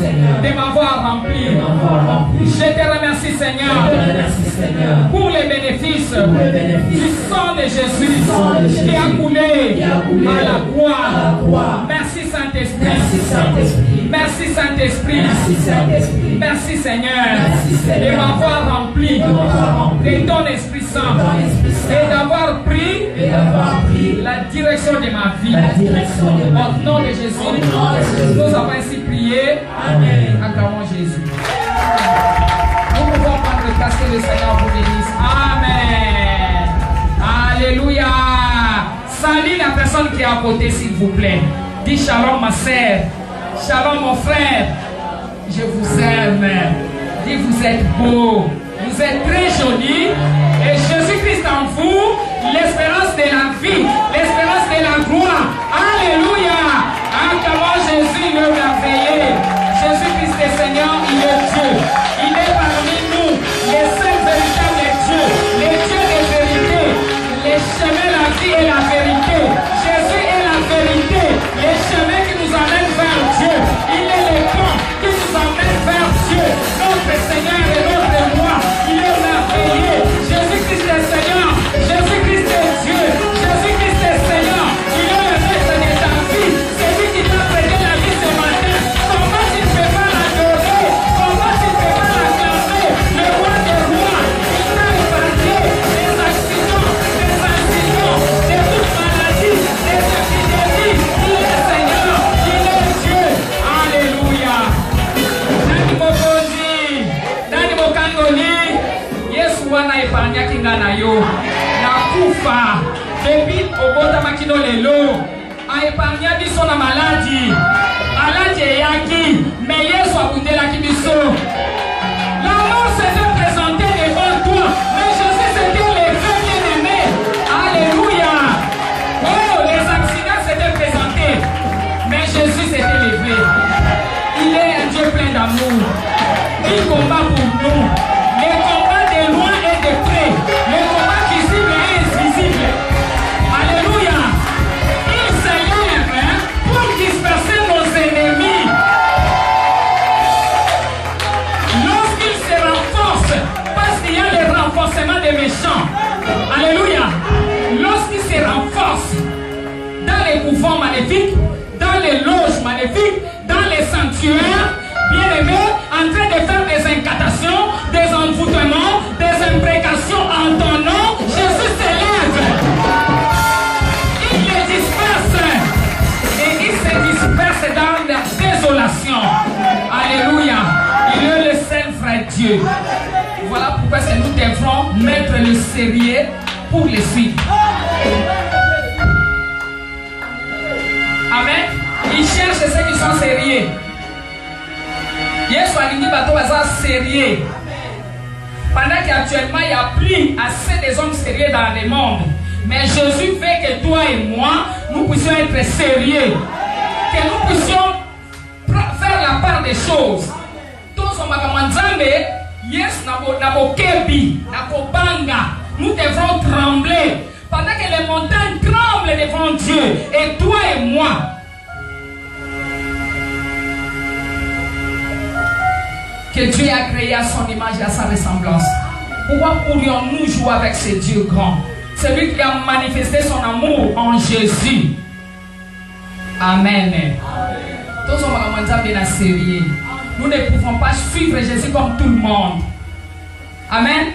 de m'avoir rempli. Je te remercie, Seigneur, pour les bénéfices du sang de Jésus qui a coulé à la croix. Merci, Saint-Esprit. Merci, Saint-Esprit. Merci, Seigneur, de m'avoir rempli de ton Esprit Saint et d'avoir pris la direction de ma vie. Au nom de Jésus, nous avons ainsi prié. Acclamons Jésus. Nous pouvons prendre le place que le Seigneur vous bénisse. Amen. Alléluia. Salut la personne qui est à côté, s'il vous plaît. Dis shalom, ma sœur. Shalom, mon frère. Je vous aime. Dis, vous êtes beau. Vous êtes très joli. Et Jésus-Christ en vous, l'espérance de la vie, l'espérance de la gloire. Alléluia. Acclamons Jésus le merveilleux. Jésus-Christ est Seigneur, il est Dieu. Il est parmi nous, les seuls véritables dieux, les dieux de vérité, les chemins, la vie et la vérité. Jésus est la vérité, les chemins qui nous amènent vers Dieu. Il est le pont qui nous amène vers Dieu. Notre Seigneur et notre roi, il est merveilleux. Jésus-Christ est Seigneur, Jésus-Christ est Dieu, Jésus-Christ est Seigneur. Il est le maître de ta vie, c'est lui qui t'a prêté la vie ce matin. Comment tu ne peux pas l'adorer? Comment tu ne peux pas l'acclamer? Le roi des rois, il t'a épargné des accidents, des incidents, de toute maladie, des épidémies. Il est Seigneur, il est Dieu. Alléluia. Nani mokonzi, nani mokangoli, Yesu wana epargnaki nga na yo. Na kufa, depuis obota makino lelo, a épargné biso na maladie. Maladie eyaki, mais Yesu abundelaki biso. La mort s'était présentée devant toi, mais Jésus s'était levé, bien-aimé. Alléluia. Oh, les accidents s'étaient présentés, mais Jésus s'était levé. Il est un Dieu plein d'amour. Il combat pour nous. Les combats de loin et de près. Les combats visibles et invisibles. Alléluia. Il se lève pour disperser nos ennemis. Lorsqu'il se renforce, parce qu'il y a le renforcement des méchants. Alléluia. Lorsqu'il se renforce dans les mouvements maléfiques, dans les loges maléfiques, dans les sanctuaires, bien-aimés, en train de faire des incantations, des envoûtements, des imprécations en ton nom, Jésus s'élève. Il les disperse. Et il se disperse dans la désolation. Alléluia. Il est le seul vrai Dieu. Voilà pourquoi nous devrons mettre le sérieux pour le suivre. Amen. Il cherche ceux qui sont sérieux. Yesu alingi bato baza sérieux. Pendant qu'actuellement il n'y a plus assez des hommes sérieux dans le monde. Mais Jésus veut que toi et moi, nous puissions être sérieux. Que nous puissions faire la part des choses. Tous on nous devrons trembler. Pendant que les montagnes tremblent devant Dieu. Et toi et moi. Que Dieu a créé à son image et à sa ressemblance. Pourquoi pourrions-nous jouer avec ce Dieu grand? Celui qui a manifesté son amour en Jésus. Amen. Nous ne pouvons pas suivre Jésus comme tout le monde. Amen.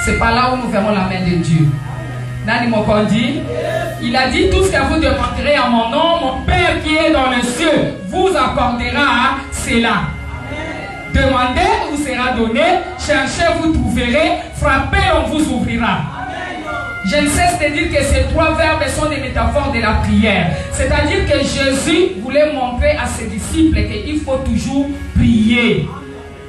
C'est pas là où nous verrons la main de Dieu. Nani Mokondi, il a dit tout ce que vous demanderez en mon nom, mon Père qui est dans les cieux vous accordera cela. Demandez, vous sera donné. Cherchez, vous trouverez. Frappez, on vous ouvrira. Je ne cesse de dire que ces trois verbes sont des métaphores de la prière. C'est-à-dire que Jésus voulait montrer à ses disciples qu'il faut toujours prier.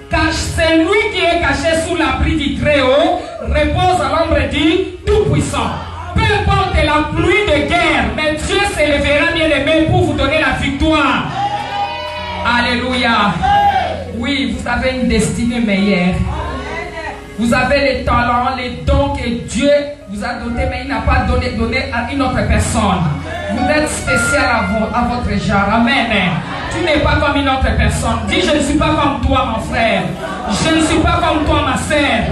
Car c'est lui qui est caché sous l'abri du Très-Haut, repose à l'ombre du Tout-Puissant. Peu importe la pluie de guerre, mais Dieu s'élèvera, bien-aimé, pour vous donner la victoire. Alléluia. Oui, vous avez une destinée meilleure. Vous avez les talents, les dons que Dieu vous a donnés, mais il n'a pas donné à une autre personne. Vous êtes spécial à votre genre. Amen. Tu Tu n'es pas comme une autre personne. Dis, je ne suis pas comme toi, mon frère. Je ne suis pas comme toi, ma sœur.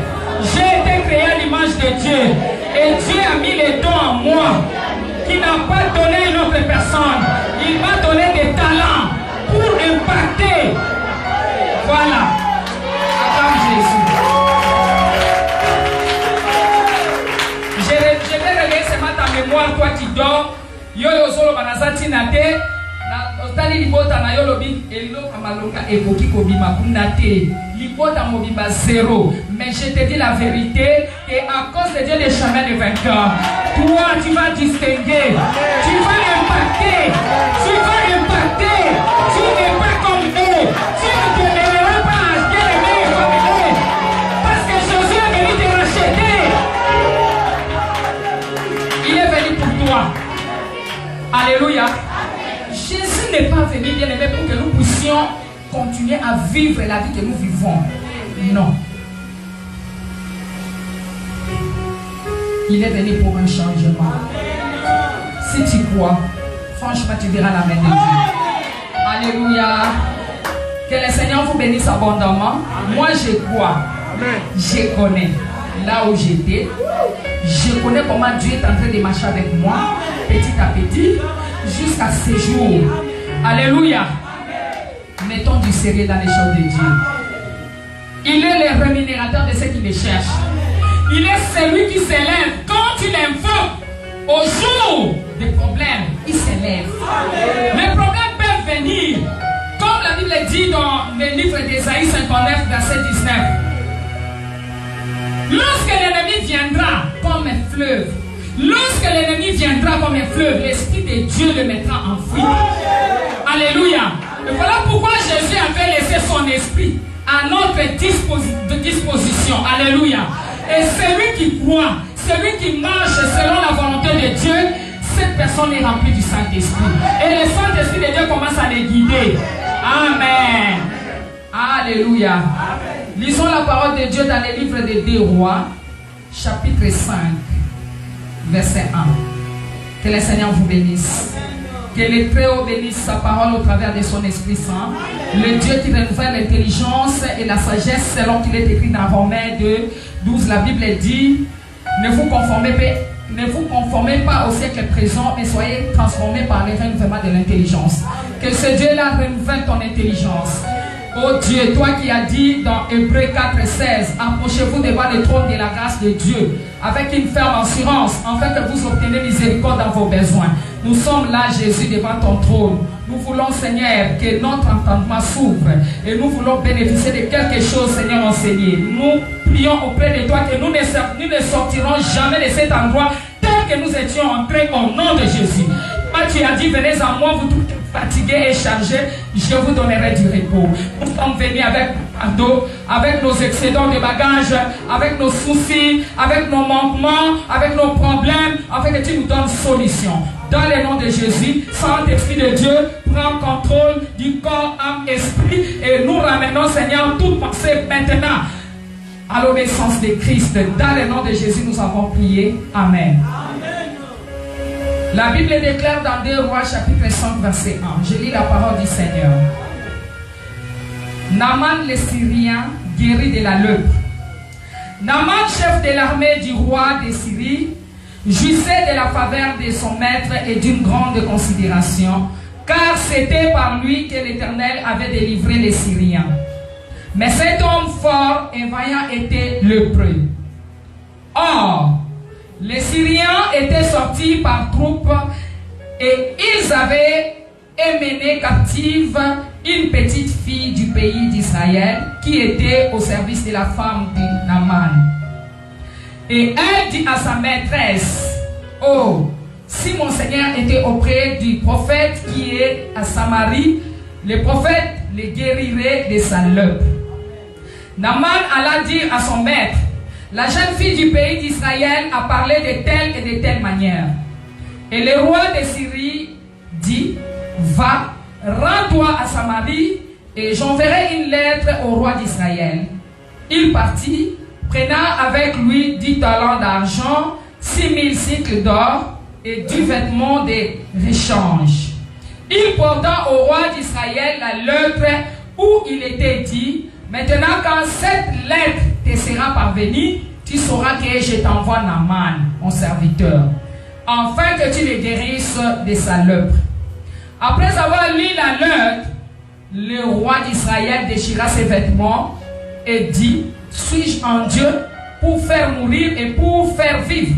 J'ai été créé à l'image de Dieu. Et Dieu a mis les dons en moi qui n'a pas donné à une autre personne. Il m'a donné des talents pour impacter. Voilà. Acclame Jésus. Je vais relayer ce matin ta mémoire, toi qui dors. Yo yo solo banazati nate. Otali libota na yo lobi elilo kamaloka ekoki kobima kunate. Libota mobimba zéro. Mais je te dis la vérité et à cause de Dieu les chemins de vainqueur, toi tu vas distinguer, tu vas impacter, tu vas impacter. Tu n'es pas comme eux, tu ne te mêleras pas à bien aimer et comme eux, parce que Jésus est venu te racheter. Il est venu pour toi. Alléluia. Jésus n'est pas venu, bien aimé, pour que nous puissions continuer à vivre la vie que nous vivons. Non. Il est venu pour un changement. Si tu crois, franchement, tu verras la main de Dieu. Alléluia. Que le Seigneur vous bénisse abondamment. Moi, je crois. Je connais là où j'étais. Je connais comment Dieu est en train de marcher avec moi, petit à petit, jusqu'à ce jour. Alléluia. Mettons du sérieux dans les choses de Dieu. Il est le rémunérateur de ceux qui le cherchent. Il est celui qui s'élève. Quand tu l'invoques au jour des problèmes, il s'élève. Les problèmes peuvent venir. Comme la Bible dit dans le livre d'Ésaïe 59, verset 19. Lorsque l'ennemi viendra comme un fleuve, lorsque l'ennemi viendra comme un fleuve, l'Esprit de Dieu le mettra en fuite. Alléluia. Et voilà pourquoi Jésus avait laissé son esprit à notre disposition. Alléluia. Et celui qui croit, celui qui marche selon la volonté de Dieu, cette personne est remplie du Saint-Esprit. Et le Saint-Esprit de Dieu commence à les guider. Amen. Alléluia. Lisons la parole de Dieu dans le livre des 2 Rois, chapitre 5, verset 1. Que le Seigneur vous bénisse. Que le Très-Haut bénisse sa parole au travers de son Esprit Saint. Le Dieu qui renouvelle l'intelligence et la sagesse selon qu'il est écrit dans Romains 2, 12. La Bible dit, ne vous conformez pas au siècle présent, mais soyez transformés par le renouvellement de l'intelligence. Que ce Dieu-là renouvelle ton intelligence. Oh Dieu, toi qui as dit dans Hébreux 4, 16, approchez-vous devant le trône de la grâce de Dieu avec une ferme assurance, afin que vous obtenez miséricorde dans vos besoins. Nous sommes là, Jésus, devant ton trône. Nous voulons, Seigneur, que notre entendement s'ouvre et nous voulons bénéficier de quelque chose, Seigneur enseigné. Nous prions auprès de toi que nous ne sortirons jamais de cet endroit tel que nous étions entrés au nom de Jésus. Toi, tu as dit, venez à moi, vous tous fatigués et chargés, je vous donnerai du repos. Nous sommes venus avec avec nos excédents de bagages, avec nos soucis, avec nos manquements, avec nos problèmes, afin que tu nous donnes solution. Dans le nom de Jésus, Saint-Esprit de Dieu, prends contrôle du corps, âme, esprit, et nous ramenons, Seigneur, toute pensée maintenant à l'obéissance de Christ. Dans le nom de Jésus, nous avons prié. Amen. La Bible déclare dans 2 Rois chapitre 5 verset 1. Je lis la parole du Seigneur. Naaman le Syrien guéri de la lèpre. Naaman, chef de l'armée du roi de Syrie, jouissait de la faveur de son maître et d'une grande considération, car c'était par lui que l'Éternel avait délivré les Syriens. Mais cet homme fort et vaillant était lépreux. Or, les Syriens étaient sortis par troupes et ils avaient emmené captive une petite fille du pays d'Israël qui était au service de la femme de Naaman. Et elle dit à sa maîtresse, « Oh, si mon Seigneur était auprès du prophète qui est à Samarie, le prophète le guérirait de sa lèpre. » Naaman alla dire à son maître, la jeune fille du pays d'Israël a parlé de telle et de telle manière. Et le roi de Syrie dit, va, rends-toi à Samarie et j'enverrai une lettre au roi d'Israël. Il partit, prenant avec lui 10 talents d'argent, 6000 cycles d'or et du vêtement de rechange. il porta au roi d'Israël la lettre où il était dit, maintenant quand cette lettre te sera parvenue, tu sauras que je t'envoie Naaman, mon serviteur, afin que tu le guérisses de sa lèpre. Après avoir lu la lettre, le roi d'Israël déchira ses vêtements et dit, suis-je en Dieu pour faire mourir et pour faire vivre,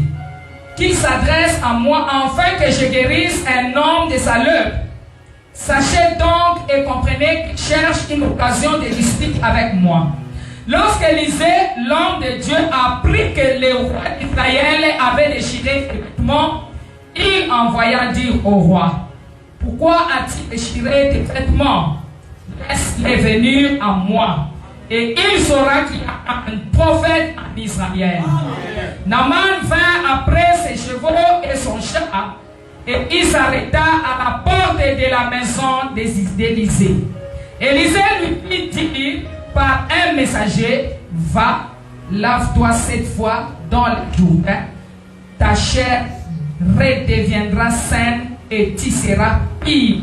qu'il s'adresse à moi afin que je guérisse un homme de sa lèpre. Sachez donc et comprenez qu'il cherche une occasion de dispute avec moi. Lorsqu'Élisée, l'homme de Dieu, apprit que le roi d'Israël avait déchiré ses vêtements, il envoya dire au roi, pourquoi as-tu déchiré tes vêtements? Laisse-les venir à moi, et il saura qu'il y a un prophète en Israël. Naaman vint après ses chevaux et son char, et il s'arrêta à la porte de la maison d'Élisée. Élisée lui fit dire par un messager, va, lave-toi 7 fois dans le Jourdain, ta chair redeviendra saine et tu seras pire.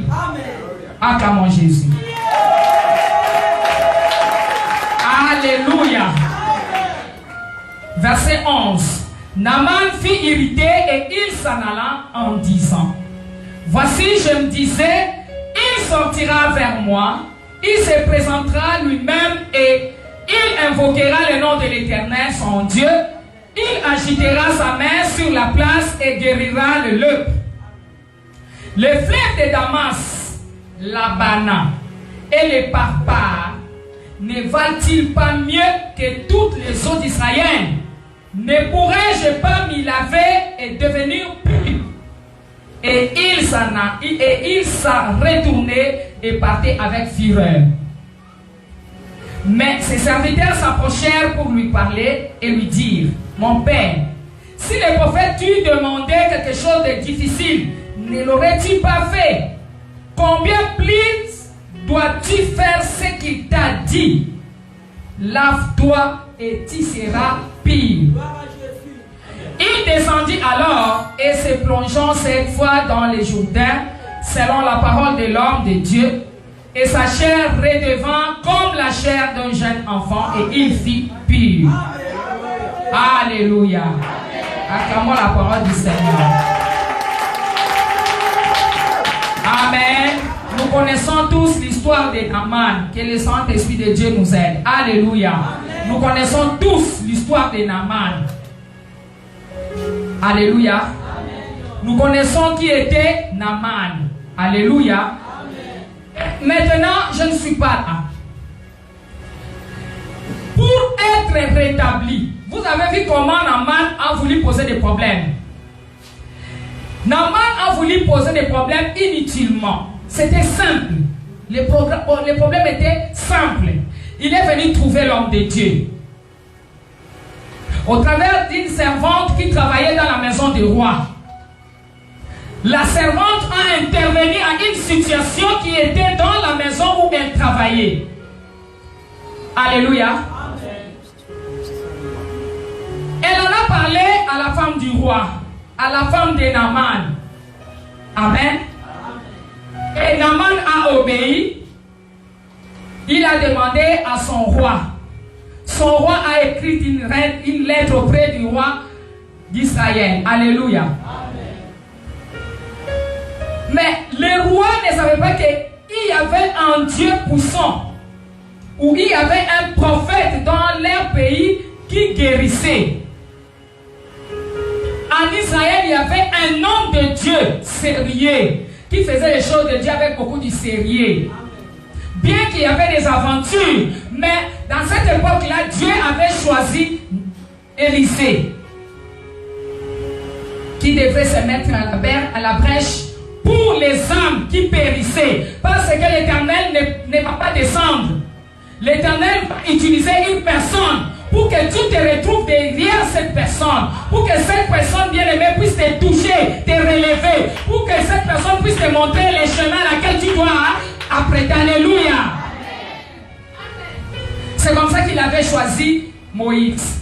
Acclamons Jésus. Alléluia. Verset 11. Naaman fut irrité et il s'en alla en disant, voici, je me disais, il sortira vers moi, il se présentera lui-même et il invoquera le nom de l'Éternel, son Dieu, il agitera sa main sur la place et guérira le lèpre. Le fleuve de Damas, l'Abana et les Parpar ne valent-ils pas mieux que toutes les eaux d'Israël? Ne pourrais-je pas m'y laver et devenir pur? Et il s'en retournait et partait avec fureur. Mais ses serviteurs s'approchèrent pour lui parler et lui dire, mon père, si le prophète t'eût demandé quelque chose de difficile, ne l'aurais-tu pas fait? Combien plus dois-tu faire ce qu'il t'a dit? Lave-toi et tu seras pire. Il descendit alors et se plongeant cette fois dans les Jourdains, selon la parole de l'homme de Dieu, et sa chair redevint comme la chair d'un jeune enfant, et il fit pur. Alléluia. Acclamons la parole du Seigneur. Amen. Nous connaissons tous l'histoire de Naaman. Que le Saint-Esprit de Dieu nous aide. Alléluia. Amen. Nous connaissons tous l'histoire de Naaman. Alléluia. Amen. Nous connaissons qui était Naaman. Alléluia. Amen. Maintenant, je ne suis pas là. Pour être rétabli, vous avez vu comment Naaman a voulu poser des problèmes. Naaman a voulu poser des problèmes inutilement. C'était simple. Les problèmes étaient simples. Il est venu trouver l'homme de Dieu. Au travers d'une servante qui travaillait dans la maison du roi. La servante a intervenu à une situation qui était dans la maison où elle travaillait. Alléluia. Elle en a parlé à la femme du roi, à la femme de Naaman. Amen. Et Naaman a obéi. Il a demandé à son roi. Son roi a écrit une lettre auprès du roi d'Israël. Alléluia. Mais le roi ne savait pas qu'il y avait un Dieu puissant, ou il y avait un prophète dans leur pays qui guérissait. En Israël, il y avait un homme de Dieu sérieux qui faisait les choses de Dieu avec beaucoup de sérieux. Bien qu'il y avait des aventures, mais dans cette époque-là, Dieu avait choisi Élisée, qui devait se mettre à la brèche pour les âmes qui périssaient, parce que l'Éternel ne va pas descendre. L'Éternel va utiliser une personne pour que tu te retrouves derrière cette personne, pour que cette personne bien-aimée puisse te toucher, te relever, pour que cette personne puisse te montrer les chemins à laquelle tu dois apprêter. Alléluia. C'est comme ça qu'il avait choisi Moïse.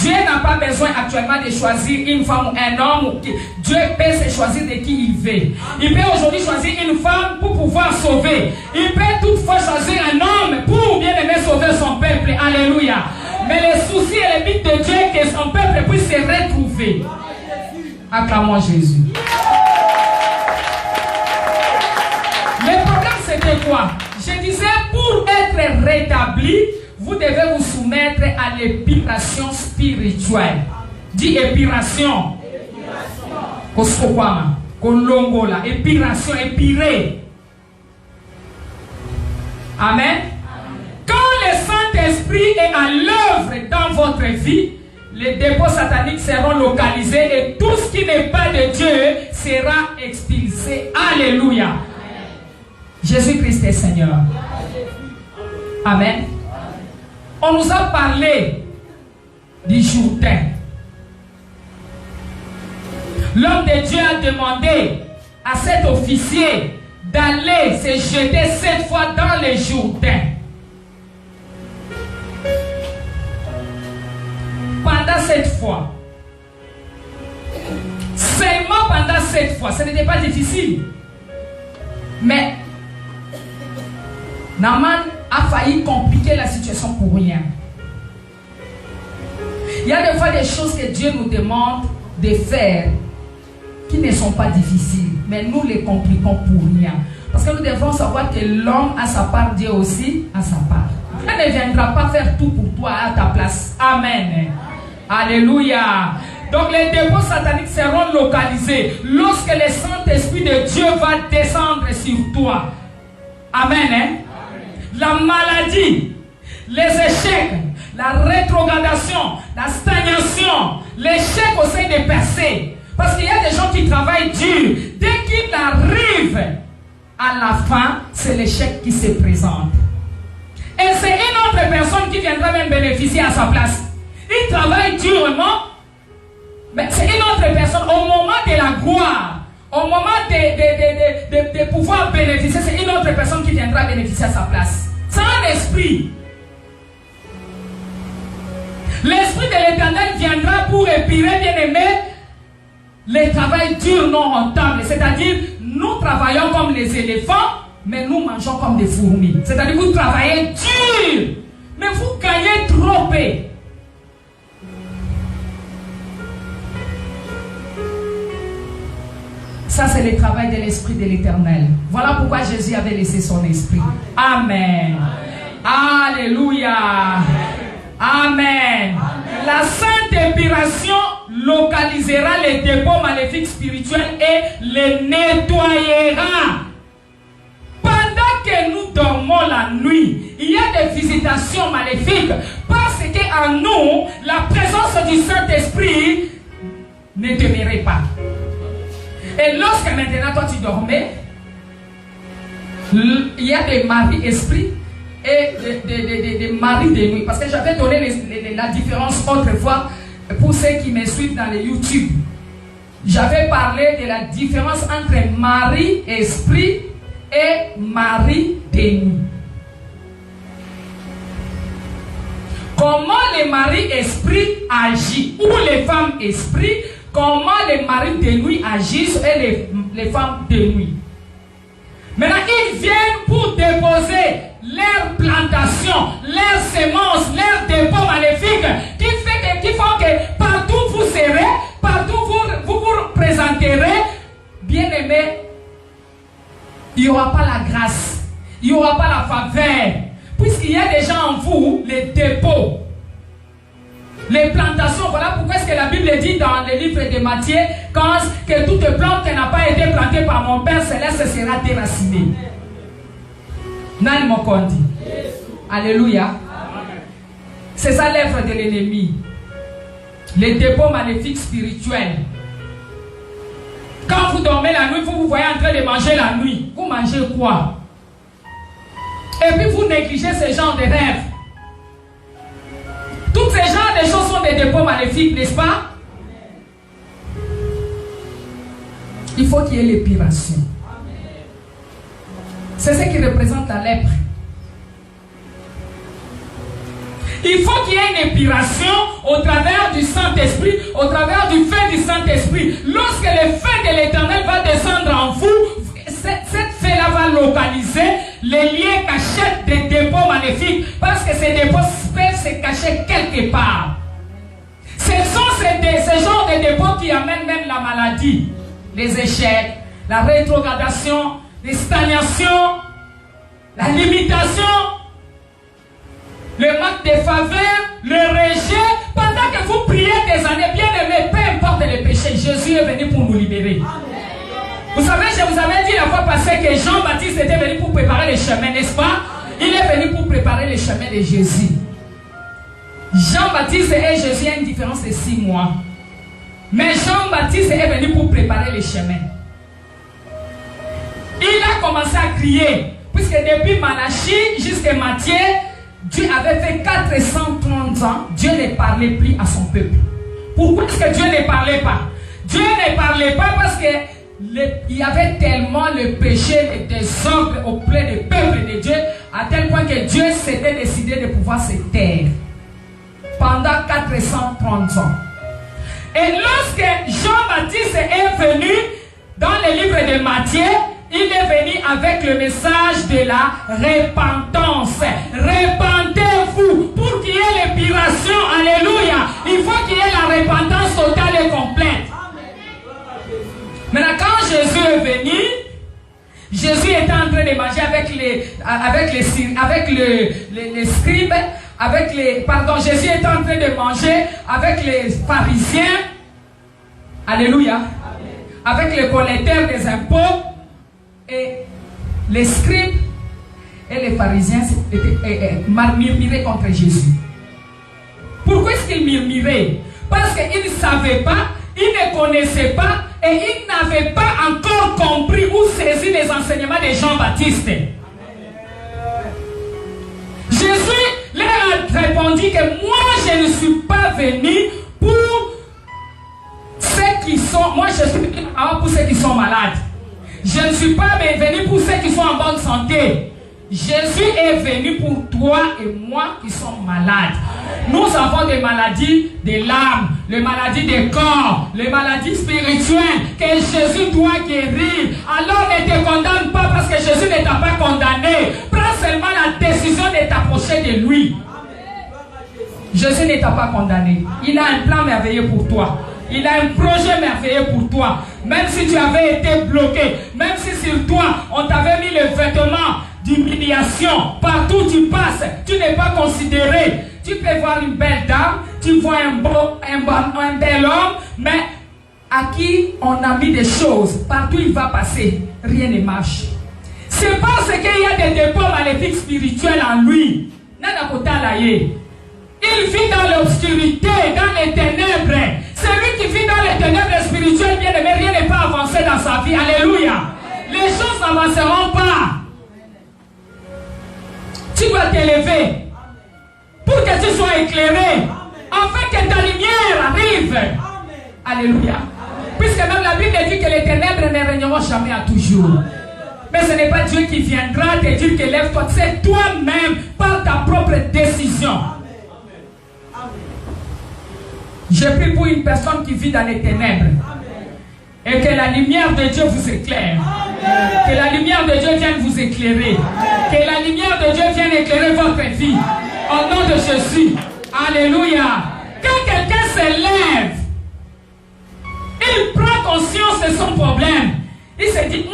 Dieu n'a pas besoin actuellement de choisir une femme ou un homme. Dieu peut se choisir de qui il veut. Il peut aujourd'hui choisir une femme pour pouvoir sauver. Il peut toutefois choisir un homme pour bien aimer sauver son peuple. Alléluia. Mais le souci et le but de Dieu est que son peuple puisse se retrouver. Acclamons Jésus. Le problème c'était quoi? Je disais, pour être rétabli, vous devez vous soumettre à l'épiration spirituelle. Dis épiration. Kosokwama, kolongola, épiration, épirer. Amen. Quand le Saint-Esprit est à l'œuvre dans votre vie, les dépôts sataniques seront localisés et tout ce qui n'est pas de Dieu sera expulsé. Alléluia. Jésus-Christ est Seigneur. Amen. On nous a parlé du Jourdain. L'homme de Dieu a demandé à cet officier d'aller se jeter 7 fois dans le Jourdain. Pendant 7 fois. Seulement pendant 7 fois. Ce n'était pas difficile. Mais Naaman a failli compliquer la situation pour rien. Il y a des fois des choses que Dieu nous demande de faire qui ne sont pas difficiles, mais nous les compliquons pour rien. Parce que nous devons savoir que l'homme a sa part, Dieu aussi a sa part. Dieu ne viendra pas faire tout pour toi à ta place. Amen. Alléluia. Donc les dépôts sataniques seront localisés lorsque le Saint-Esprit de Dieu va descendre sur toi. Amen. La maladie, les échecs, la rétrogradation, la stagnation, l'échec au sein des percées. Parce qu'il y a des gens qui travaillent dur. Dès qu'ils arrivent à la fin, c'est l'échec qui se présente. Et c'est une autre personne qui viendra même bénéficier à sa place. Il travaille durement, mais c'est une autre personne. Au moment de la gloire, au moment de pouvoir bénéficier, c'est une autre personne qui viendra bénéficier à sa place. C'est un esprit. L'esprit de l'Éternel viendra pour épirer, bien aimé, le travail dur non rentable. C'est-à-dire, nous travaillons comme les éléphants, mais nous mangeons comme des fourmis. C'est-à-dire, vous travaillez dur, mais vous gagnez trop peu. Ça, c'est le travail de l'Esprit de l'Éternel. Voilà pourquoi Jésus avait laissé son esprit. Amen. Amen. Alléluia. Amen. Amen. La sainte épiration localisera les dépôts maléfiques spirituels et les nettoyera. Pendant que nous dormons la nuit, il y a des visitations maléfiques parce qu'en nous, la présence du Saint-Esprit ne demeurait pas. Et lorsque maintenant toi tu dormais, il y a des maris-esprits et des maris de nuit. Parce que j'avais donné la différence autrefois pour ceux qui me suivent dans les YouTube. J'avais parlé de la différence entre mari-esprit et mari de nuit. Comment les maris-esprits agissent ou les femmes-esprits, comment les maris de nuit agissent et les femmes de nuit. Maintenant, ils viennent pour déposer leurs plantations, leurs semences, leurs dépôts maléfiques qui font que partout vous serez, partout vous présenterez, bien aimé, il n'y aura pas la grâce, il n'y aura pas la faveur, puisqu'il y a déjà en vous les dépôts. Les plantations, voilà pourquoi est-ce que la Bible dit dans le livre de Matthieu que toute plante qui n'a pas été plantée par mon Père Céleste sera déracinée. Nani Mokondi. Alléluia. C'est ça l'œuvre de l'ennemi. Les dépôts maléfiques spirituels. Quand vous dormez la nuit, vous voyez en train de manger la nuit. Vous mangez quoi? Et puis vous négligez ce genre de rêves. Tous ces genres de choses sont des dépôts maléfiques, n'est-ce pas? Il faut qu'il y ait l'épiration. C'est ce qui représente la lèpre. Il faut qu'il y ait une épiration au travers du Saint-Esprit, au travers du feu du Saint-Esprit. Lorsque le feu de l'Éternel va descendre en vous, cette feu-là va localiser les liens cachés des dépôts maléfiques, parce que ces dépôts peuvent se cacher quelque part. Ce sont ces genres de dépôts qui amènent même la maladie, les échecs, la rétrogradation, les stagnations, la limitation, le manque de faveur, le rejet. Pendant que vous priez des années, bien aimés, peu importe les péchés, Jésus est venu pour nous libérer. Vous savez, je vous avais dit la fois passée que Jean-Baptiste était venu pour préparer les chemins, n'est-ce pas? Il est venu pour préparer les chemins de Jésus. Jean-Baptiste et Jésus, il y a une différence de 6 mois. Mais Jean-Baptiste est venu pour préparer les chemins. Il a commencé à crier, puisque depuis Malachie jusqu'à Matthieu, Dieu avait fait 430 ans, Dieu ne parlait plus à son peuple. Pourquoi est-ce que Dieu ne parlait pas? Dieu ne parlait pas parce que il y avait tellement le péché et le désordre auprès du peuple de Dieu, à tel point que Dieu s'était décidé de pouvoir se taire pendant 430 ans. Et lorsque Jean-Baptiste est venu dans le livre de Matthieu, il est venu avec le message de la repentance. Repentez-vous pour qu'il y ait l'épiration. Alléluia. Il faut qu'il y ait la repentance totale et complète. Maintenant, quand Jésus est venu, Jésus était en train de manger Jésus était en train de manger avec les pharisiens. Alléluia. Avec les collecteurs des impôts. Et les scribes et les pharisiens murmuraient contre Jésus. Pourquoi est-ce qu'ils murmuraient? Parce qu'ils ne savaient pas, ils ne connaissaient pas et ils n'avaient pas encore compris ou saisi les enseignements de Jean-Baptiste. Jésus leur a répondu que moi je ne suis pas venu pour ceux qui sont, moi je suis venu pour ceux qui sont malades. Je ne suis pas venu pour ceux qui sont en bonne santé. Jésus est venu pour toi et moi qui sommes malades. Nous avons des maladies de l'âme, les maladies du corps, les maladies spirituelles que Jésus doit guérir. Alors ne te condamne pas parce que Jésus ne t'a pas condamné. Prends seulement la décision de t'approcher de lui. Jésus ne t'a pas condamné. Il a un plan merveilleux pour toi. Il a un projet merveilleux pour toi. Même si tu avais été bloqué, même si sur toi on t'avait mis le vêtement d'humiliation, partout où tu passes, tu n'es pas considéré. Tu peux voir une belle dame, tu vois un bel homme, mais à qui on a mis des choses, partout il va passer, rien ne marche. C'est parce qu'il y a des dépôts maléfiques spirituels en lui. Il vit dans l'obscurité, dans les ténèbres. Celui qui vit dans les ténèbres spirituelles, bien aimé, rien n'est pas avancé dans sa vie. Alléluia. Les choses n'avanceront pas. Tu dois t'élever pour que tu sois éclairé, afin que ta lumière arrive. Alléluia. Puisque même la Bible dit que les ténèbres ne régneront jamais à toujours. Mais ce n'est pas Dieu qui viendra te dire que lève-toi. C'est toi-même par ta propre décision. Je prie pour une personne qui vit dans les ténèbres. Et que la lumière de Dieu vous éclaire. Que la lumière de Dieu vienne vous éclairer. Que la lumière de Dieu vienne éclairer votre vie. Au nom de Jésus. Alléluia. Quand quelqu'un se lève, il prend conscience de son problème. Il se dit,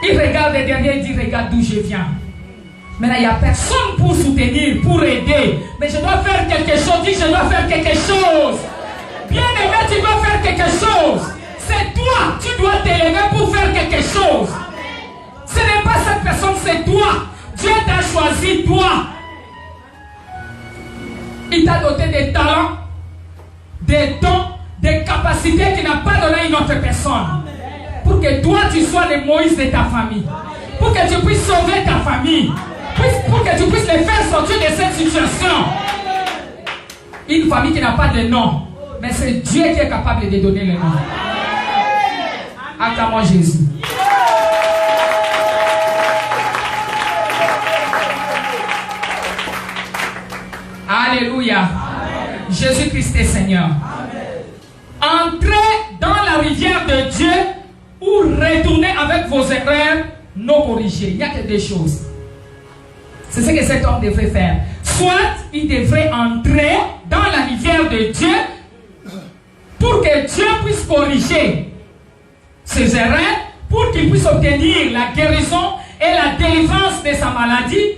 il regarde derrière, il dit, regarde d'où je viens. Maintenant, il n'y a personne pour soutenir, pour aider. Mais je dois faire quelque chose. Dis, je dois faire quelque chose. Bien aimé, tu dois faire quelque chose. C'est toi, tu dois t'élever pour faire quelque chose. Ce n'est pas cette personne, c'est toi. Dieu t'a choisi, toi. Il t'a doté des talents, des dons, des capacités qu'il n'a pas donné à une autre personne. Pour que toi, tu sois le Moïse de ta famille. Pour que tu puisses sauver ta famille. Pour que tu puisses les faire sortir de cette situation. Une famille qui n'a pas de nom. Mais c'est Dieu qui est capable de donner le nom. Acclamons Jésus. Alléluia. Jésus-Christ est Seigneur. Entrez dans la rivière de Dieu ou retournez avec vos erreurs non corrigées. Il n'y a que deux choses. C'est ce que cet homme devrait faire. Soit il devrait entrer dans la rivière de Dieu pour que Dieu puisse corriger ses erreurs, pour qu'il puisse obtenir la guérison et la délivrance de sa maladie,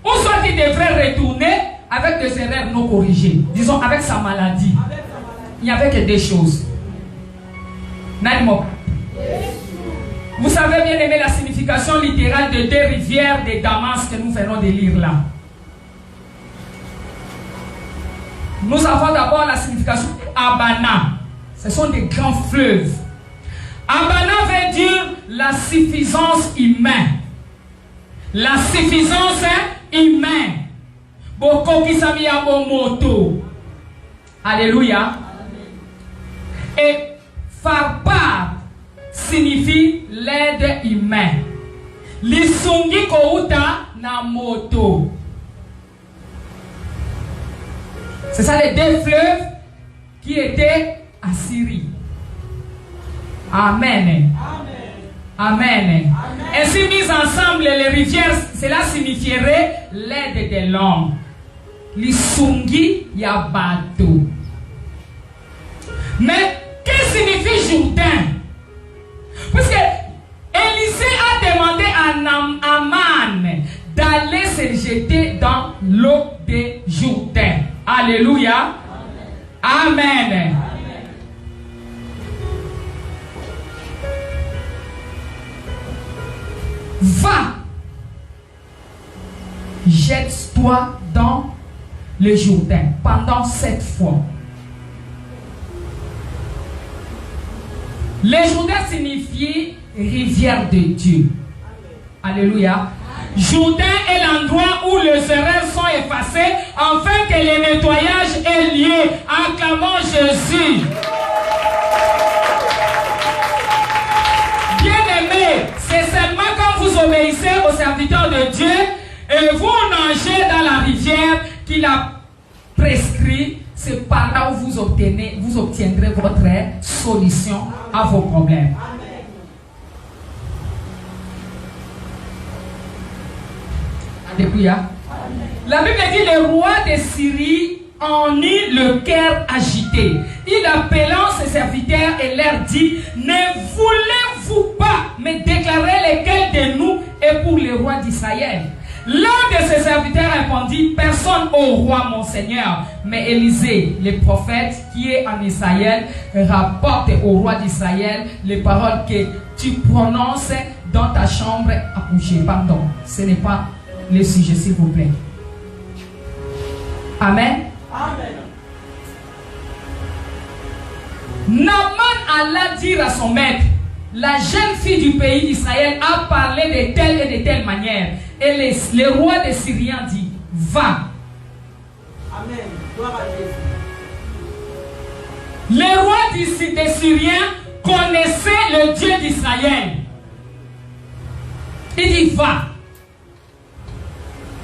ou soit il devrait retourner avec des erreurs non corrigées, disons avec sa maladie. Il n'y avait que deux choses. Vous savez bien aimer la signification littérale de deux rivières de Damas que nous venons de lire là. Nous avons d'abord la signification Abana. Ce sont des grands fleuves. Abana veut dire la suffisance humaine. La suffisance humaine. Alléluia. Et Farpar signifie l'aide humaine. Lisungi kouta na moto. C'est ça les deux fleuves qui étaient à Syrie. Amen. Amen. Ainsi mis ensemble les rivières, cela signifierait l'aide de l'homme. Lisungi yabato. Mais qu'est-ce que signifie Jourdain? Parce que Élisée a demandé à Naaman d'aller se jeter dans l'eau de Jourdain. Alléluia. Amen. Va, jette-toi dans le Jourdain pendant 7 fois. Le Jourdain signifie rivière de Dieu. Alléluia. Jourdain est l'endroit où les erreurs sont effacées afin que le nettoyage ait lieu. Acclamons Jésus. Bien-aimés, c'est seulement quand vous obéissez au serviteur de Dieu et vous nagez dans la rivière qu'il a prescrit. C'est par là où vous obtiendrez votre solution à vos problèmes. Alléluia. La Bible dit le roi de Syrie en eut le cœur agité. Il appelant ses serviteurs et leur dit: ne voulez-vous pas me déclarer lequel de nous est pour le roi d'Israël? L'un de ses serviteurs répondit: personne au roi mon seigneur. Mais Élisée, le prophète qui est en Israël, rapporte au roi d'Israël les paroles que tu prononces dans ta chambre à coucher. Pardon, ce n'est pas le sujet, s'il vous plaît. Amen. Amen. Naaman alla dire à son maître: la jeune fille du pays d'Israël a parlé de telle et de telle manière. Et le roi des Syriens dit: va. Amen. Gloire à Dieu. Le roi des Syriens connaissait le Dieu d'Israël. Il dit: va.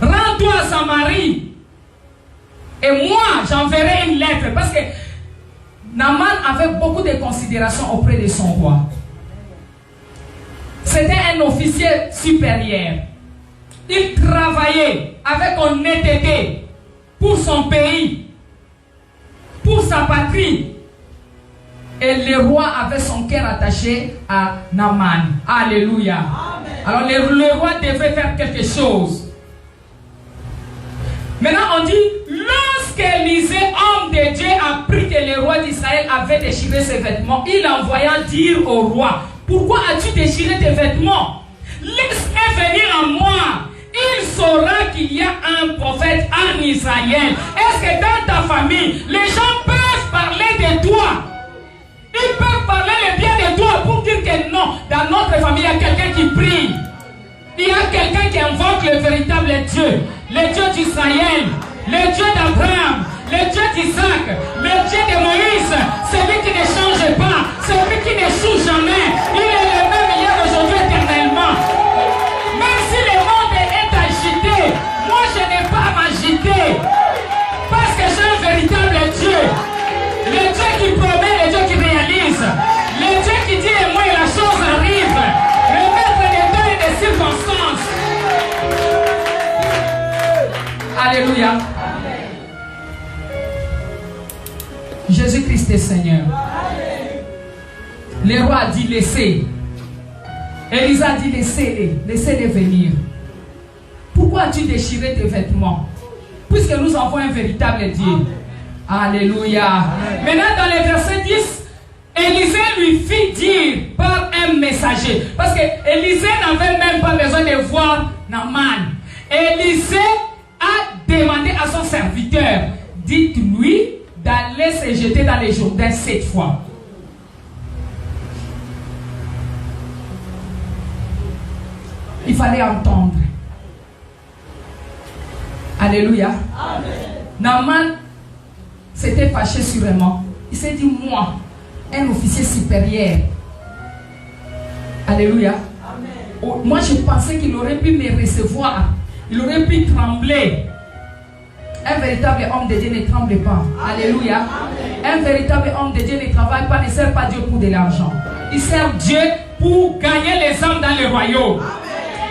Rends-toi à Samarie. Et moi, j'enverrai une lettre. Parce que Naaman avait beaucoup de considération auprès de son roi. C'était un officier supérieur. Il travaillait avec honnêteté pour son pays, pour sa patrie. Et le roi avait son cœur attaché à Naaman. Alléluia. Amen. Alors le roi devait faire quelque chose. Maintenant on dit, lorsque Élisée, homme de Dieu, apprit que le roi d'Israël avait déchiré ses vêtements, il envoya dire au roi: pourquoi as-tu déchiré tes vêtements? Laisse-les venir à moi. Il saura qu'il y a un prophète en Israël. Est-ce que dans ta famille, les gens peuvent parler de toi? Ils peuvent parler le bien de toi pour dire que non, dans notre famille, il y a quelqu'un qui prie. Il y a quelqu'un qui invoque le véritable Dieu. Le Dieu d'Israël, le Dieu d'Abraham, le Dieu d'Isaac, le Dieu de Moïse, celui qui ne change pas, celui qui ne n'échoue jamais. Il est le même hier, aujourd'hui, éternellement. Même si le monde est agité, moi je n'ai pas à m'agiter. Parce que j'ai Alléluia. Jésus-Christ est Seigneur. Le roi a dit laissez. Élisa a dit laissez-les venir. Pourquoi as-tu déchiré tes vêtements? Puisque nous avons un véritable Dieu. Alléluia. Maintenant dans le verset 10, Élisée lui fit dire par un messager. Parce que Élisée n'avait même pas besoin de voir Naaman. Élisée a demandé à son serviteur, dites-lui d'aller se jeter dans les Jourdains 7 fois. Il fallait entendre. Alléluia. Naaman s'était fâché sûrement. Il s'est dit, moi, un officier supérieur. Alléluia. Oh, moi, je pensais qu'il aurait pu me recevoir. Il aurait pu trembler. Un véritable homme de Dieu ne tremble pas. Alléluia. Un véritable homme de Dieu ne travaille pas, ne sert pas Dieu pour de l'argent. Il sert Dieu pour gagner les âmes dans le royaume.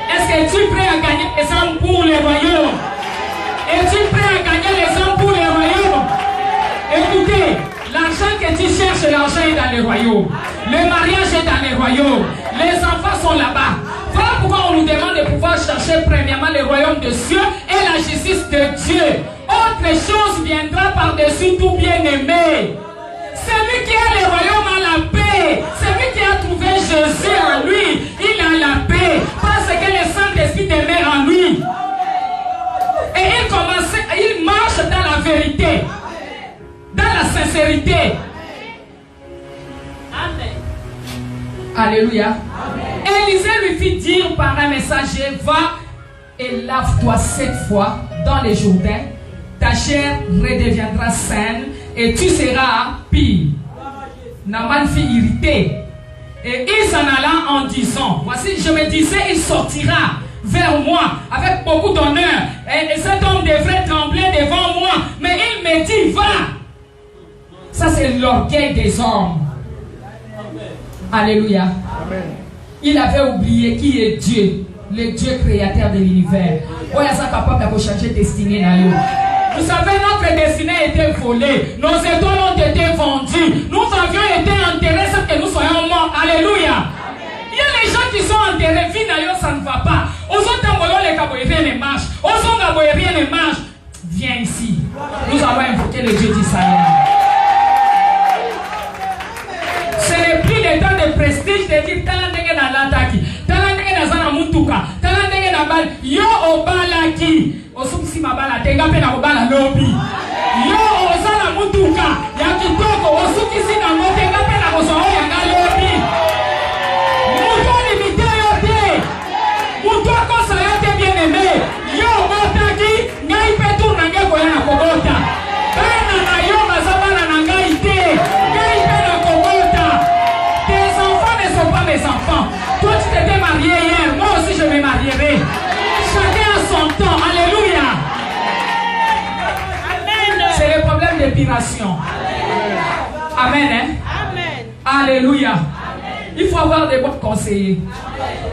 Est-ce que tu es prêt à gagner les âmes pour le royaume? Es-tu prêt à gagner les âmes pour le royaume? Écoutez, l'argent que tu cherches, l'argent est dans le royaume. Le mariage est dans le royaume. Les enfants sont là-bas. Voilà pourquoi on nous demande de pouvoir chercher premièrement le royaume de Dieu et la justice de Dieu. Autre chose viendra par-dessus tout bien-aimé. Celui qui a le royaume a la paix. Celui qui a trouvé Jésus en lui, il a la paix. Parce que le Saint-Esprit demeure en lui. Et il marche dans la vérité. Dans la sincérité. Amen. Alléluia. Élisée lui fit dire par un messager, va et lave-toi 7 fois dans les Jourdains. Ta chair redeviendra saine et tu seras pire. Naaman fut irrité. Et il s'en alla en disant, voici, je me disais, il sortira vers moi avec beaucoup d'honneur. Et cet homme devrait trembler devant moi. Mais il me dit, va. Ça, c'est l'orgueil des hommes. Alléluia. Amen. Il avait oublié qui est Dieu, le Dieu créateur de l'univers. Oh, il est capable de changer destinée. Vous savez, notre destinée était volée. Nos étoiles ont été vendues. Nous avions été enterrés sans que nous soyons morts. Alléluia. Il y a les gens qui sont enterrés. Finalement, ça ne va pas. Aux autres, les caboyériens ne marchent. Aux autres, caboyériens ne marchent. Viens ici. Nous allons invoquer le Dieu d'Israël. Ce n'est plus le temps de prestige de dire talandenge na lataki, talandenge na zana mutuka, talandenge na bal, yo obalaki, osukisi mabala tenga pe na obala lobi. Yo ozana mutuka, ya kitoko osukisi na motenga pe na kosoho yanga lobi. Mutu limite yote, mutu akosa yote bien aimé. Yo motaki, ngai pe tourna nge koya na kobota. Bana na yo bazabana na ngai te, ngai pe na kobota. Tes enfants ne sont pas mes enfants. Toi tu t'étais marié hier, moi aussi je me marierai. Chacun a son temps, alléluia. C'est le problème d'épiration. Amen, hein? Amen. Alléluia. Amen. Il faut avoir des bons conseillers.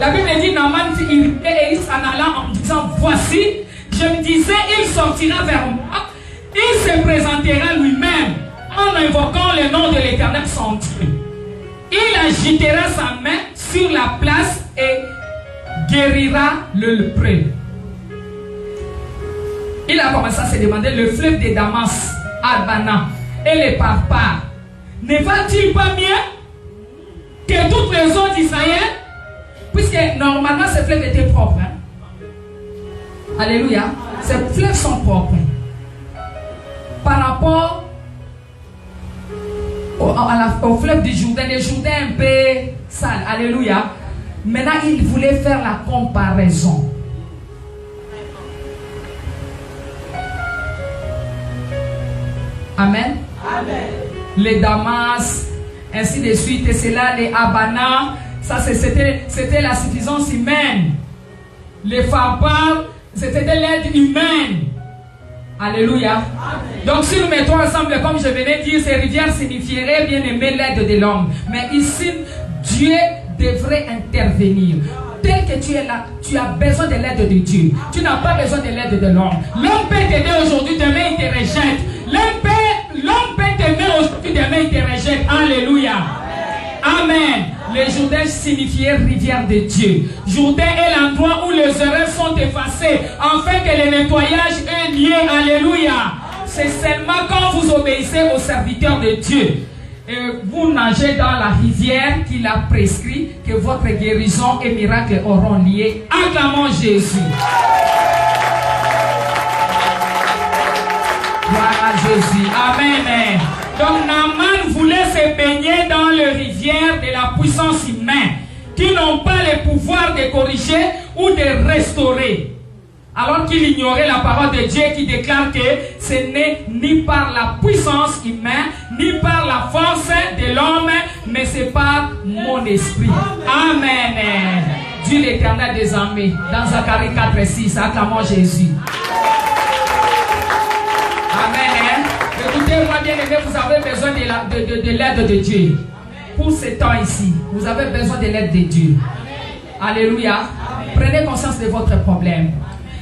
La Bible dit, Naaman fut irrité et il s'en alla en disant, voici, je me disais, il sortira vers moi, il se présentera lui-même en invoquant le nom de l'Éternel son Dieu. Il agitera sa main sur la place et guérira le lépreux. Il a commencé à se demander, le fleuve de Damas, Abana et les Parpars, ne va-t-il pas mieux que toutes les eaux d'Israël? Puisque normalement ces fleuves étaient propres. Hein? Alléluia. Ces fleuves sont propres. Par rapport au fleuve du Jourdain, le Jourdain un peu sale. Alléluia. Maintenant, il voulait faire la comparaison. Amen. Amen. Les Damas, ainsi de suite, et c'est là les Abana, ça c'était la suffisance humaine. Les Farpars, c'était de l'aide humaine. Alléluia. Amen. Donc si nous mettons ensemble, comme je venais de dire, ces rivières signifieraient bien aimer l'aide de l'homme. Mais ici, Dieu devrait intervenir. tel que tu es là, tu as besoin de l'aide de Dieu. Tu n'as pas besoin de l'aide de l'homme. L'homme peut t'aider aujourd'hui, demain il te rejette. L'homme peut t'aimer aujourd'hui, demain il te rejette. Alléluia. Amen. Le Jourdain signifiait rivière de Dieu. Jourdain est l'endroit où les erreurs sont effacées, afin que le nettoyage est lié. Alléluia. C'est seulement quand vous obéissez au serviteur de Dieu et vous nagez dans la rivière qu'il a prescrit que votre guérison et miracles auront lié. Acclamons Jésus. Gloire à Jésus. Amen. Donc Naaman voulait se baigner dans les rivières de la puissance humaine qui n'ont pas le pouvoir de corriger ou de restaurer. Alors qu'il ignorait la parole de Dieu qui déclare que ce n'est ni par la puissance humaine, ni par la force de l'homme, mais c'est par mon esprit. Amen. Dieu l'Éternel des armées. Dans Zacharie 4:6, acclamons Jésus. Amen. Écoutez-moi bien aimé, vous avez besoin de l'aide de Dieu. Pour ce temps ici, vous avez besoin de l'aide de Dieu. Alléluia. Prenez conscience de votre problème.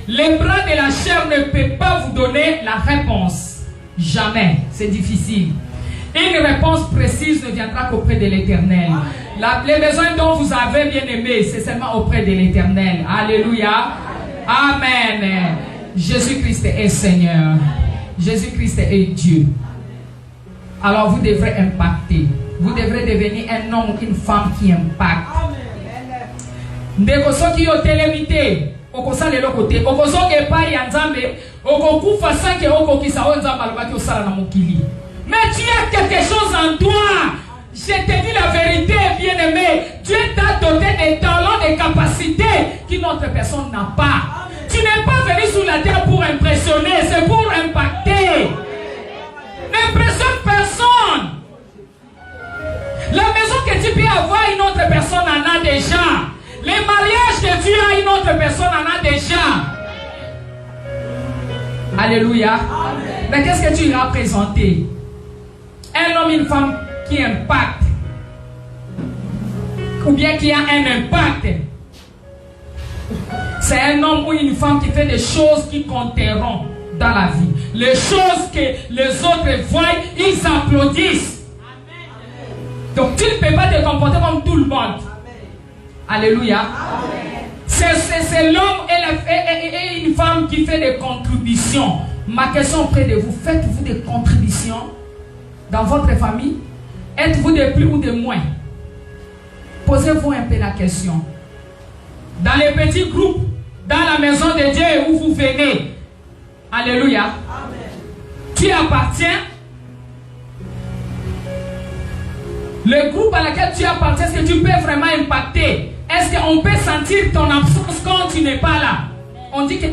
Les bras de la chair ne peuvent pas vous donner la réponse. Jamais. C'est difficile. Une réponse précise ne viendra qu'auprès de l'Éternel. Les besoins dont vous avez bien aimé, c'est seulement auprès de l'Éternel. Alléluia. Amen. Jésus-Christ est Seigneur. Jésus-Christ est Dieu. Alors vous devrez impacter. Vous devrez devenir un homme ou une femme qui impacte. Ndekoso ki yo telemite. Okosa lelo kote okozo ke pa ya nzambe okokufa sanke okokisa o nzamba alobaki osala na mokili. Mais tu as quelque chose en toi. Je te dis la vérité, bien-aimé. Dieu t'a doté des talents, des capacités que notre personne n'a pas. Tu n'es pas venu sur la terre pour impressionner, c'est pour impacter. N'impressionne personne. La maison que tu peux avoir, une autre personne en a déjà. Les mariages que tu as, une autre personne en a déjà. Alléluia. Amen. Mais qu'est-ce que tu iras présenter? Un homme, une femme qui impacte. Ou bien qui a un impact. C'est un homme ou une femme qui fait des choses qui compteront dans la vie. Les choses que les autres voient, ils applaudissent. Amen. Donc tu ne peux pas te comporter comme tout le monde. Alléluia. C'est l'homme et une femme qui fait des contributions. Ma question auprès de vous, faites-vous des contributions dans votre famille? Êtes-vous de plus ou de moins? Posez-vous un peu la question. Dans les petits groupes, dans la maison de Dieu où vous venez. Alléluia. Amen. Tu appartiens. Le groupe à laquelle tu appartiens, est-ce que tu peux vraiment impacter? Est-ce qu'on peut sentir ton absence quand tu n'es pas là? On dit que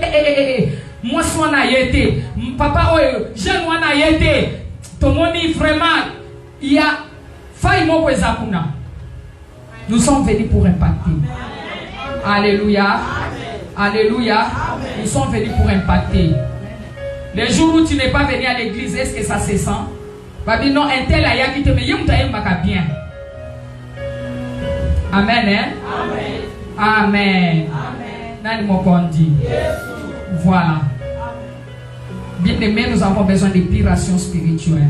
moi, je suis été. Papa, je suis été. Tout le monde dit vraiment, il y a failli mon zakuna. Nous sommes venus pour impacter. Alléluia. Alléluia. Nous sommes venus pour impacter. Les jours où tu n'es pas venu à l'église, est-ce que ça se sent? Babi non, un tel aya qui te met bien. Amen, hein? Amen. Amen. Voilà. Bien aimé, nous avons besoin d'épiration spirituelle.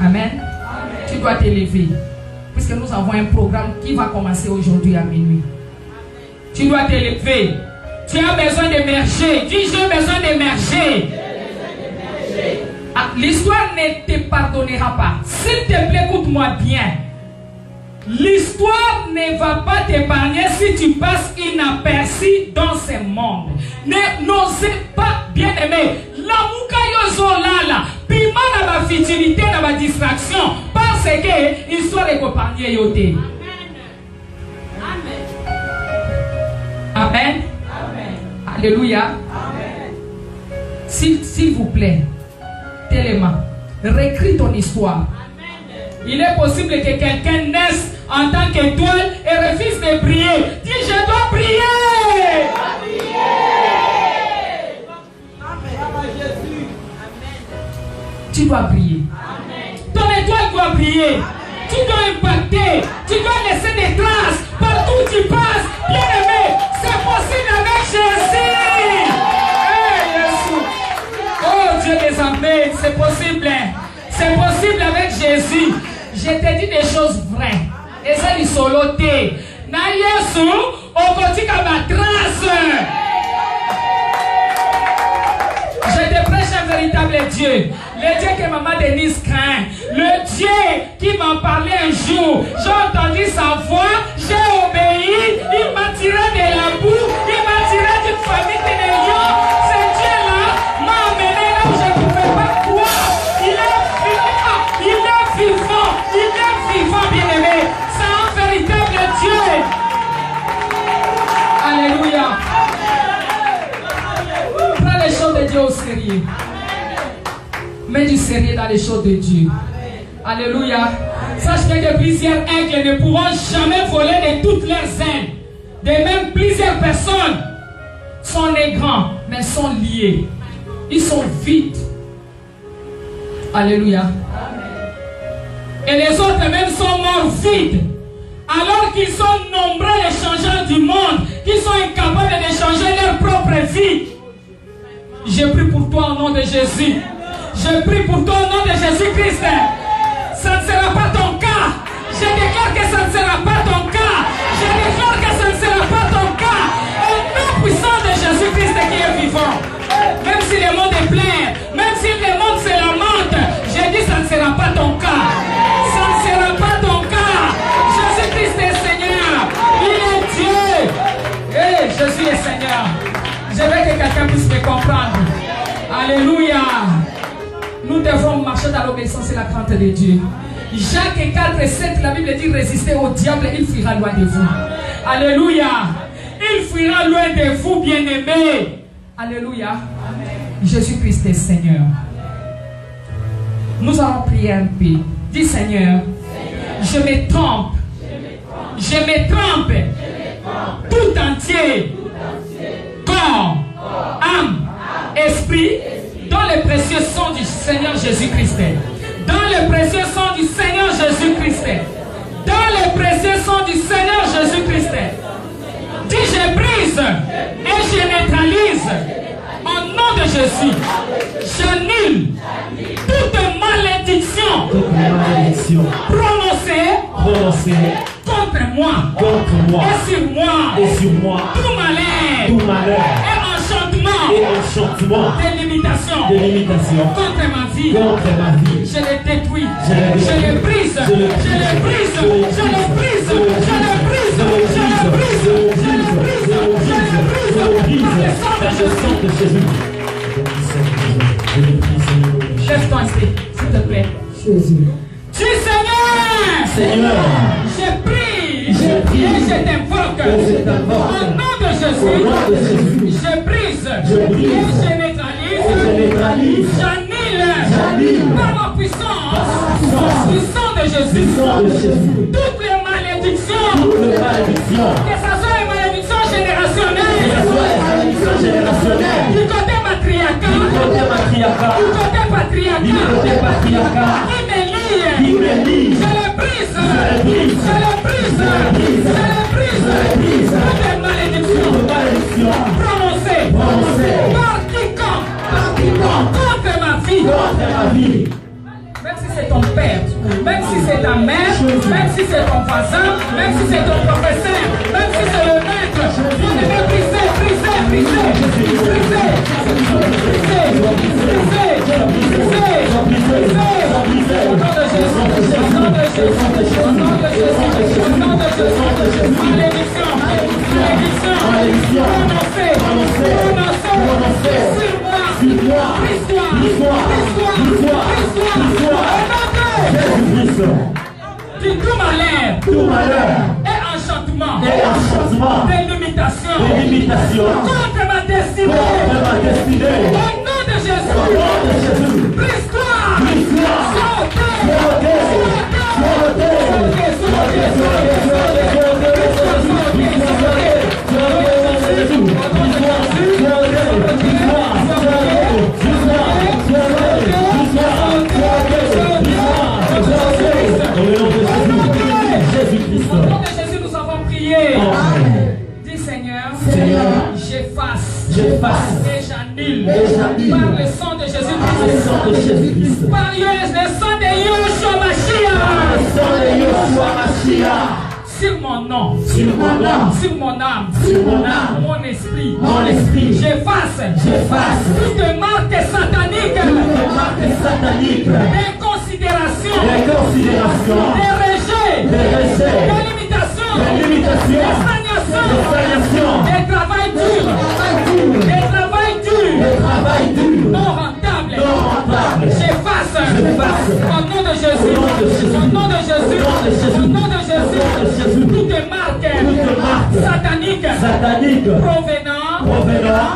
Amen. Tu dois t'élever. Puisque nous avons un programme qui va commencer aujourd'hui à minuit. Tu dois t'élever. Tu as besoin d'émerger. Dis, j'ai besoin d'émerger. L'histoire ne te pardonnera pas. S'il te plaît, écoute-moi bien. L'histoire ne va pas t'épargner si tu passes inaperçu dans ce monde. N'osez pas, bien aimé. La moukayozo lala. Pima na ba futilité, na ba distraction. Parce que l'histoire est épargnée yote. Amen. Amen. Amen. Alléluia. Amen. S'il vous plaît, tellement, réécris ton histoire. Il est possible que quelqu'un naisse en tant qu'étoile et refuse de prier. Dis, je dois prier. Tu dois prier. Ton étoile doit briller. Tu dois impacter. Tu dois laisser des traces. Partout où tu passes, Bien-aimé, c'est possible avec Jésus. Hey, Jésus. Oh Dieu des armées, c'est possible. C'est possible avec Jésus. Je t'ai dit des choses vraies. Et ça, il soloté. Na Yesu, au côté comme ma trace. Je te prêche un véritable Dieu. Le Dieu que maman Denise craint. Le Dieu qui m'a parlé un jour. J'ai entendu sa voix. J'ai obéi. Il m'a tiré de la boue. Il m'a tiré d'une famille de lions. Ce Dieu-là m'a amené là où je ne pouvais pas croire. Il est vivant. Il est vivant. Il est vivant, bien-aimé. C'est un véritable Dieu. Alléluia. Prends les choses de Dieu au sérieux. Mets du sérieux dans les choses de Dieu. Alléluia. Sache bien que plusieurs aigles ne pourront jamais voler de toutes leurs ailes. De même, plusieurs personnes sont nés grands, mais sont liés. Ils sont vides. Alléluia. Et les autres même sont morts vides. Alors qu'ils sont nombreux les changeants du monde, qu'ils sont incapables de changer leur propre vie. Je prie pour toi au nom de Jésus. Je prie pour toi au nom de Jésus-Christ. Ça ne sera pas ton cas. Je déclare que ça ne sera pas ton cas. Je déclare que ça ne sera pas ton cas. Au nom puissant de Jésus-Christ qui est vivant. Même si le monde est plein, même si le monde se lamente, je dis ça ne sera pas ton cas. Ça ne sera pas ton cas. Jésus-Christ est Seigneur. Il est Dieu. Hey, Jésus est Seigneur. Je veux que quelqu'un puisse me comprendre. Alléluia. Nous devons marcher dans l'obéissance et la crainte de Dieu. Jacques 4, 7, la Bible dit résistez au diable, il fuira loin de vous. Alléluia. Il fuira loin de vous, bien-aimés. Alléluia. Jésus-Christ est Seigneur. Nous allons prier un peu. Dis Seigneur, je me trompe. Je me trompe. Tout entier. Corps, âme, esprit. Dans le précieux sang du Seigneur Jésus-Christ. Dans le précieux sang du Seigneur Jésus-Christ. Dans le précieux sang du Seigneur Jésus-Christ. Dis je brise et je neutralise. Au nom de Jésus. J'annule toute malédiction prononcée contre moi et sur moi. Tout malheur. Et enchantement de limitation contre ma vie. Je les détruis. Je les brise. Je les brise. Je les brise. Je les brise. Je les brise. Je les brise. Par le sang de Jésus. Lève-toi ici, s'il te plaît. Jésus. Tu Seigneur. Je prie. Et je t'invoque. Au nom de Jésus. Je brise. Et je neutralise. J'annule. Par la puissance du sang de Jésus. Toutes les malédictions. Que ce soit les malédictions générationnelles. Du côté matriarcal. Du côté patriarcal. Il me lie. Je le brise. Toutes les malédictions prononcées par quiconque contre ma vie. Même si c'est ton père, même si c'est ta mère, même si c'est ton voisin, même si c'est ton professeur, même si c'est le maître, on devait briser. Au nom de Jésus. Malédiction. Prononcée. Sur moi. Dis tout malheur et enchantement de limitation contre ma destinée. Au nom de Jésus. Brise-toi. Au nom de Jésus, nous avons prié. j'annule par le sang de Jésus-Christ. Par le sang de Yeshua Mashiach. Sur mon nom, sur mon âme, mon esprit, j'efface toute marque satanique, des considérations, des rejets, des limitations, des stagnations, des travail dur, non rentable. J'efface au nom de Jésus, toute marque satanique provenant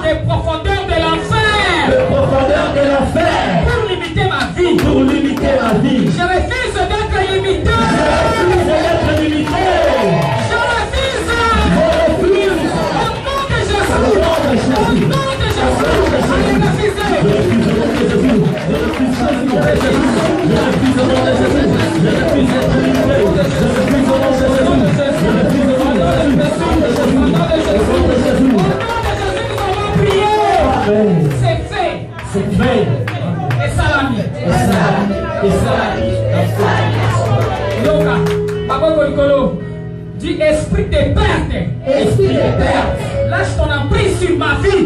des profondeurs de l'enfer pour limiter ma vie. Je refuse d'être limité. Je refuse au nom de Jésus. Allez, refusez. C'est fait. Et salami. Yoga, Papa Kolkolo, dis esprit de perte. Lâche ton emprise sur ma vie.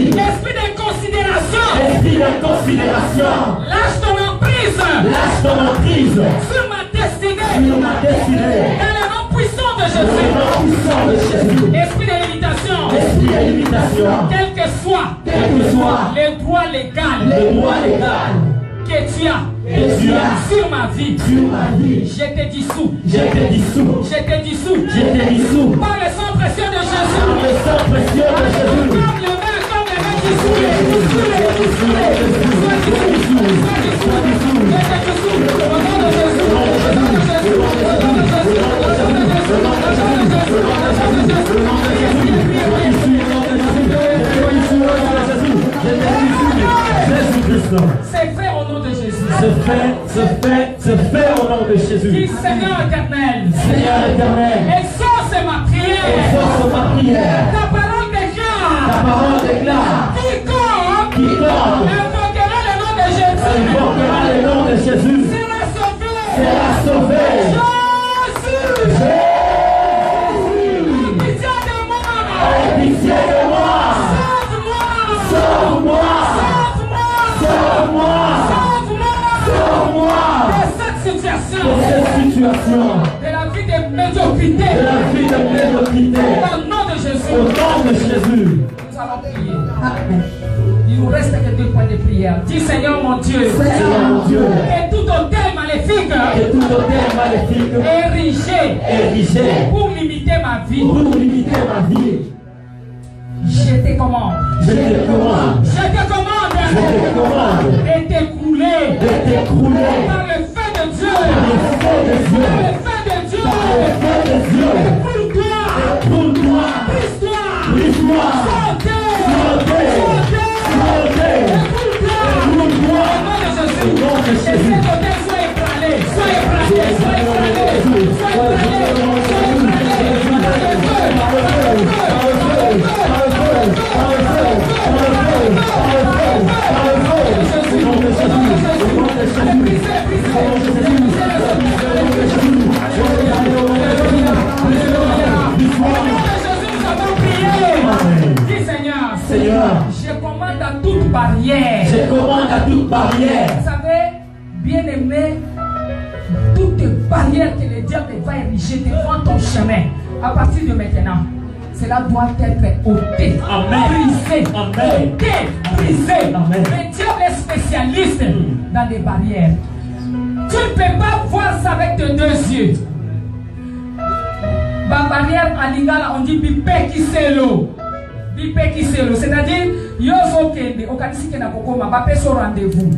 Esprit de considération. Lâche ton emprise. Sur ma destinée. Dans le nom puissant de Jésus. Esprit de limitation. Quel que soit le droit légal que tu as sur ma vie, je te dissous. Par le sang précieux de Jésus. Comme le vin C'est fait au nom de Jésus. C'est fait au nom de Jésus. Dis Seigneur éternel. Exauce ma prière. Ta parole déclare. Quiconque invoquera le nom de Jésus. Sera sauvé. Jésus. Pitié de moi. Sauve-moi. De cette situation. De la vie de médiocrité. Au nom de Jésus. Nous allons prier. Il nous reste que 2 points de prière. Dis Seigneur mon Dieu. Et tout autel maléfique. Érigé. Pour limiter ma vie. Je te commande de t'écrouler par le feu de Dieu. Écoule-toi. Brise-toi. Seigneur, je commande à toute barrière. Vous savez, bien aimé, toute barrière que le diable va ériger devant ton chemin, à partir de maintenant, cela doit être ôté, brisé. Le diable est spécialiste dans les barrières. Tu ne peux pas voir ça avec tes 2 yeux. Ma barrière en lingala, on dit bipekiselo. C'est-à-dire, rendez-vous.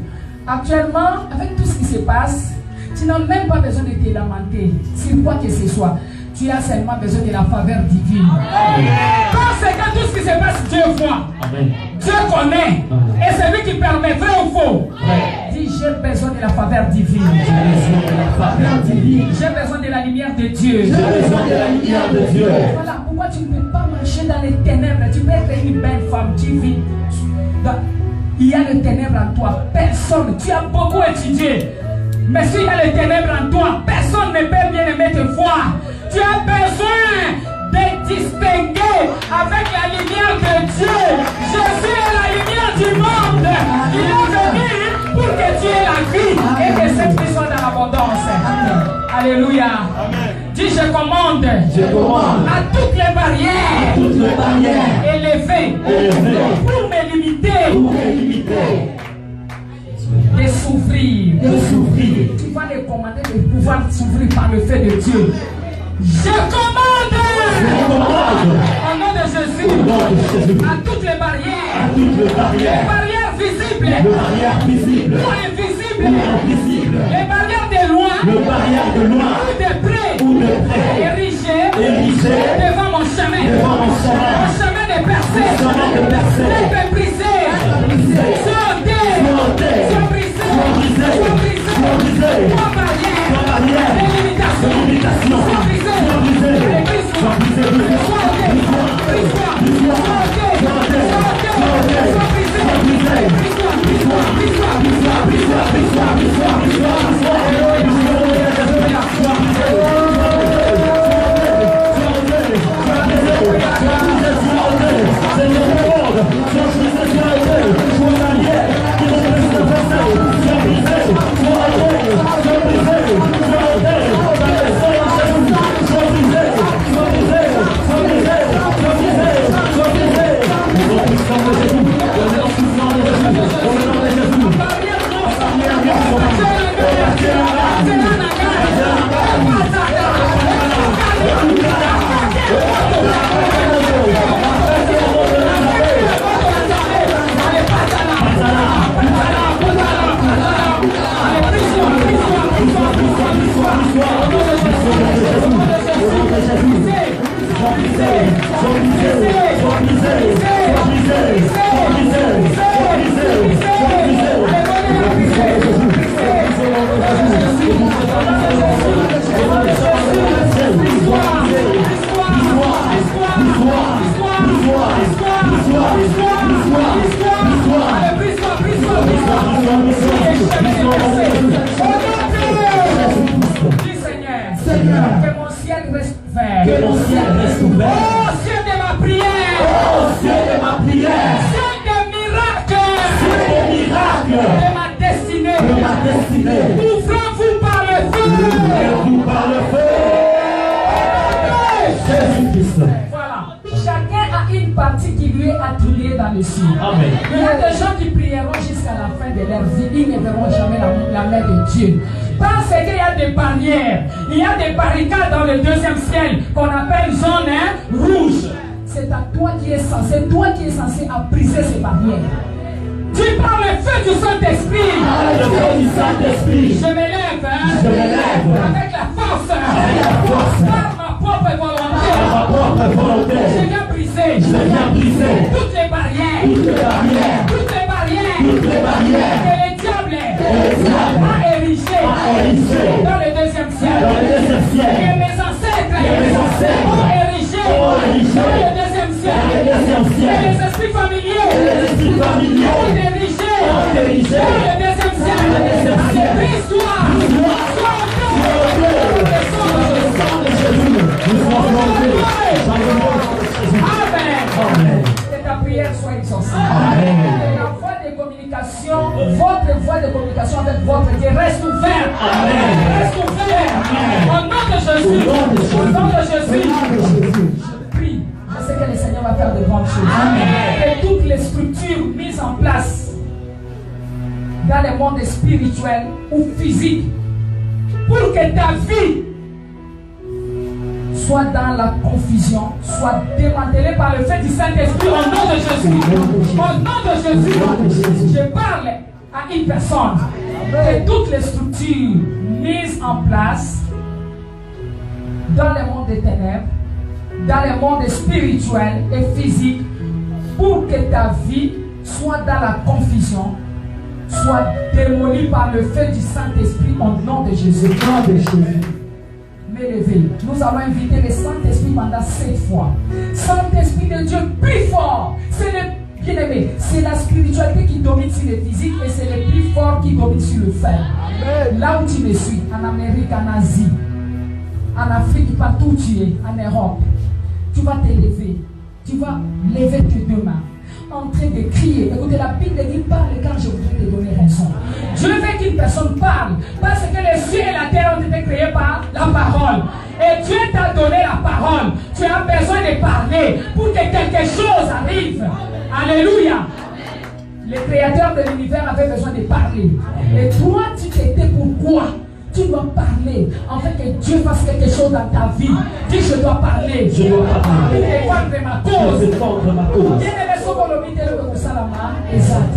Actuellement, avec tout ce qui se passe, tu n'as même pas besoin de te lamenter sur quoi que ce soit. Tu as seulement besoin de la faveur divine. Conséquent, tout ce qui se passe, Dieu voit. Dieu connaît. Et c'est lui qui permet, vrai ou faux. Dis, j'ai besoin de la faveur divine. J'ai besoin de la lumière de Dieu. Voilà pourquoi tu ne peux pas marcher dans les ténèbres. Tu peux être une belle femme. Tu il y a les ténèbres en toi. Personne, tu as beaucoup étudié. Mais s'il y a les ténèbres en toi, personne ne peut bien aimer te voir. Tu as besoin de distinguer avec la lumière de Dieu. Jésus est la lumière du monde. Il est venu pour que tu aies la vie et que cette vie soit dans l'abondance. Alléluia. Amen. Dis, je commande à toutes les barrières, élevées pour me limiter. De souffrir. Tu vas les commander de pouvoir s'ouvrir par le fait de Dieu. Je commande au nom de Jésus à toutes les barrières, les barrières visibles ou invisibles, les barrières de loin ou de près, érigées devant mon chemin, mon chemin de percée, les brisés, sois brisé, sois barrière, les limitations, sois brisé, Que mon ciel reste ouvert. Oh, ciel de ma prière. Oh, ciel de ma prière. Ciel de miracle. Ciel de miracle. De ma destinée. De ma destinée. Ouvrez-vous par le feu. Ouvrez-vous par le feu. Jésus-Christ. Voilà. Chacun a une partie qui lui est attribuée dans le ciel. Amen. Il y a des gens qui prieront jusqu'à la fin de leur vie. Ils ne verront jamais la main de Dieu. Parce qu'il y a des barrières, il y a des barricades dans le deuxième ciel qu'on appelle zone rouge. C'est à toi qui es censé briser ces barrières. Tu parles le feu du Saint-Esprit. Je m'élève, avec la force, par ma propre volonté. Je viens briser toutes les barrières, que le diable a érigé dans le deuxième ciel. Que mes ancêtres ont érigé dans le deuxième ciel. Que les esprits familiers ont érigé dans le deuxième ciel. Brise-toi, Amen. Que ta prière soit exaucée. Que la voie de communication, votre voie de communication avec votre Dieu reste ouverte. Reste ouverte. Au nom de Jésus. Au nom de Jésus. Je prie. Je sais que le Seigneur va faire de grandes choses. Que toutes les structures mises en place dans le monde spirituel ou physique, pour que ta vie soit dans la confusion, soit démantelée par le fait du Saint-Esprit au nom de Jésus. Au nom de Jésus, je parle à une personne. Que toutes les structures mises en place dans le monde des ténèbres, dans le monde spirituel et physique, pour que ta vie soit dans la confusion, soit démolie par le feu du Saint-Esprit au nom de Jésus. M'élever. Nous allons inviter le Saint-Esprit pendant 7 fois. Saint-Esprit de Dieu, plus fort. C'est le bien Bien-aimé, c'est la spiritualité qui domine sur le physique et c'est le plus fort qui domine sur le fer. Là où tu me suis, en Amérique, en Asie, en Afrique, partout où tu es, en Europe, tu vas t'élever. Tu vas lever tes deux mains en train de crier. Écoutez, la Bible dit parle quand je voudrais te donner raison. Je veux qu'une personne parle parce que les cieux et la terre ont été créés par la parole. Et Dieu t'a donné la parole. Tu as besoin de parler pour que quelque chose arrive. Alléluia. Le créateur de l'univers avait besoin de parler. Et toi, tu t'étais pourquoi? Tu dois parler afin que Dieu fasse quelque chose dans ta vie. Dis je dois parler. Je dois parler. Pour défendre ma cause. Pour défendre ma cause. Bien-aimé, Sokolomite, le Salama, exact.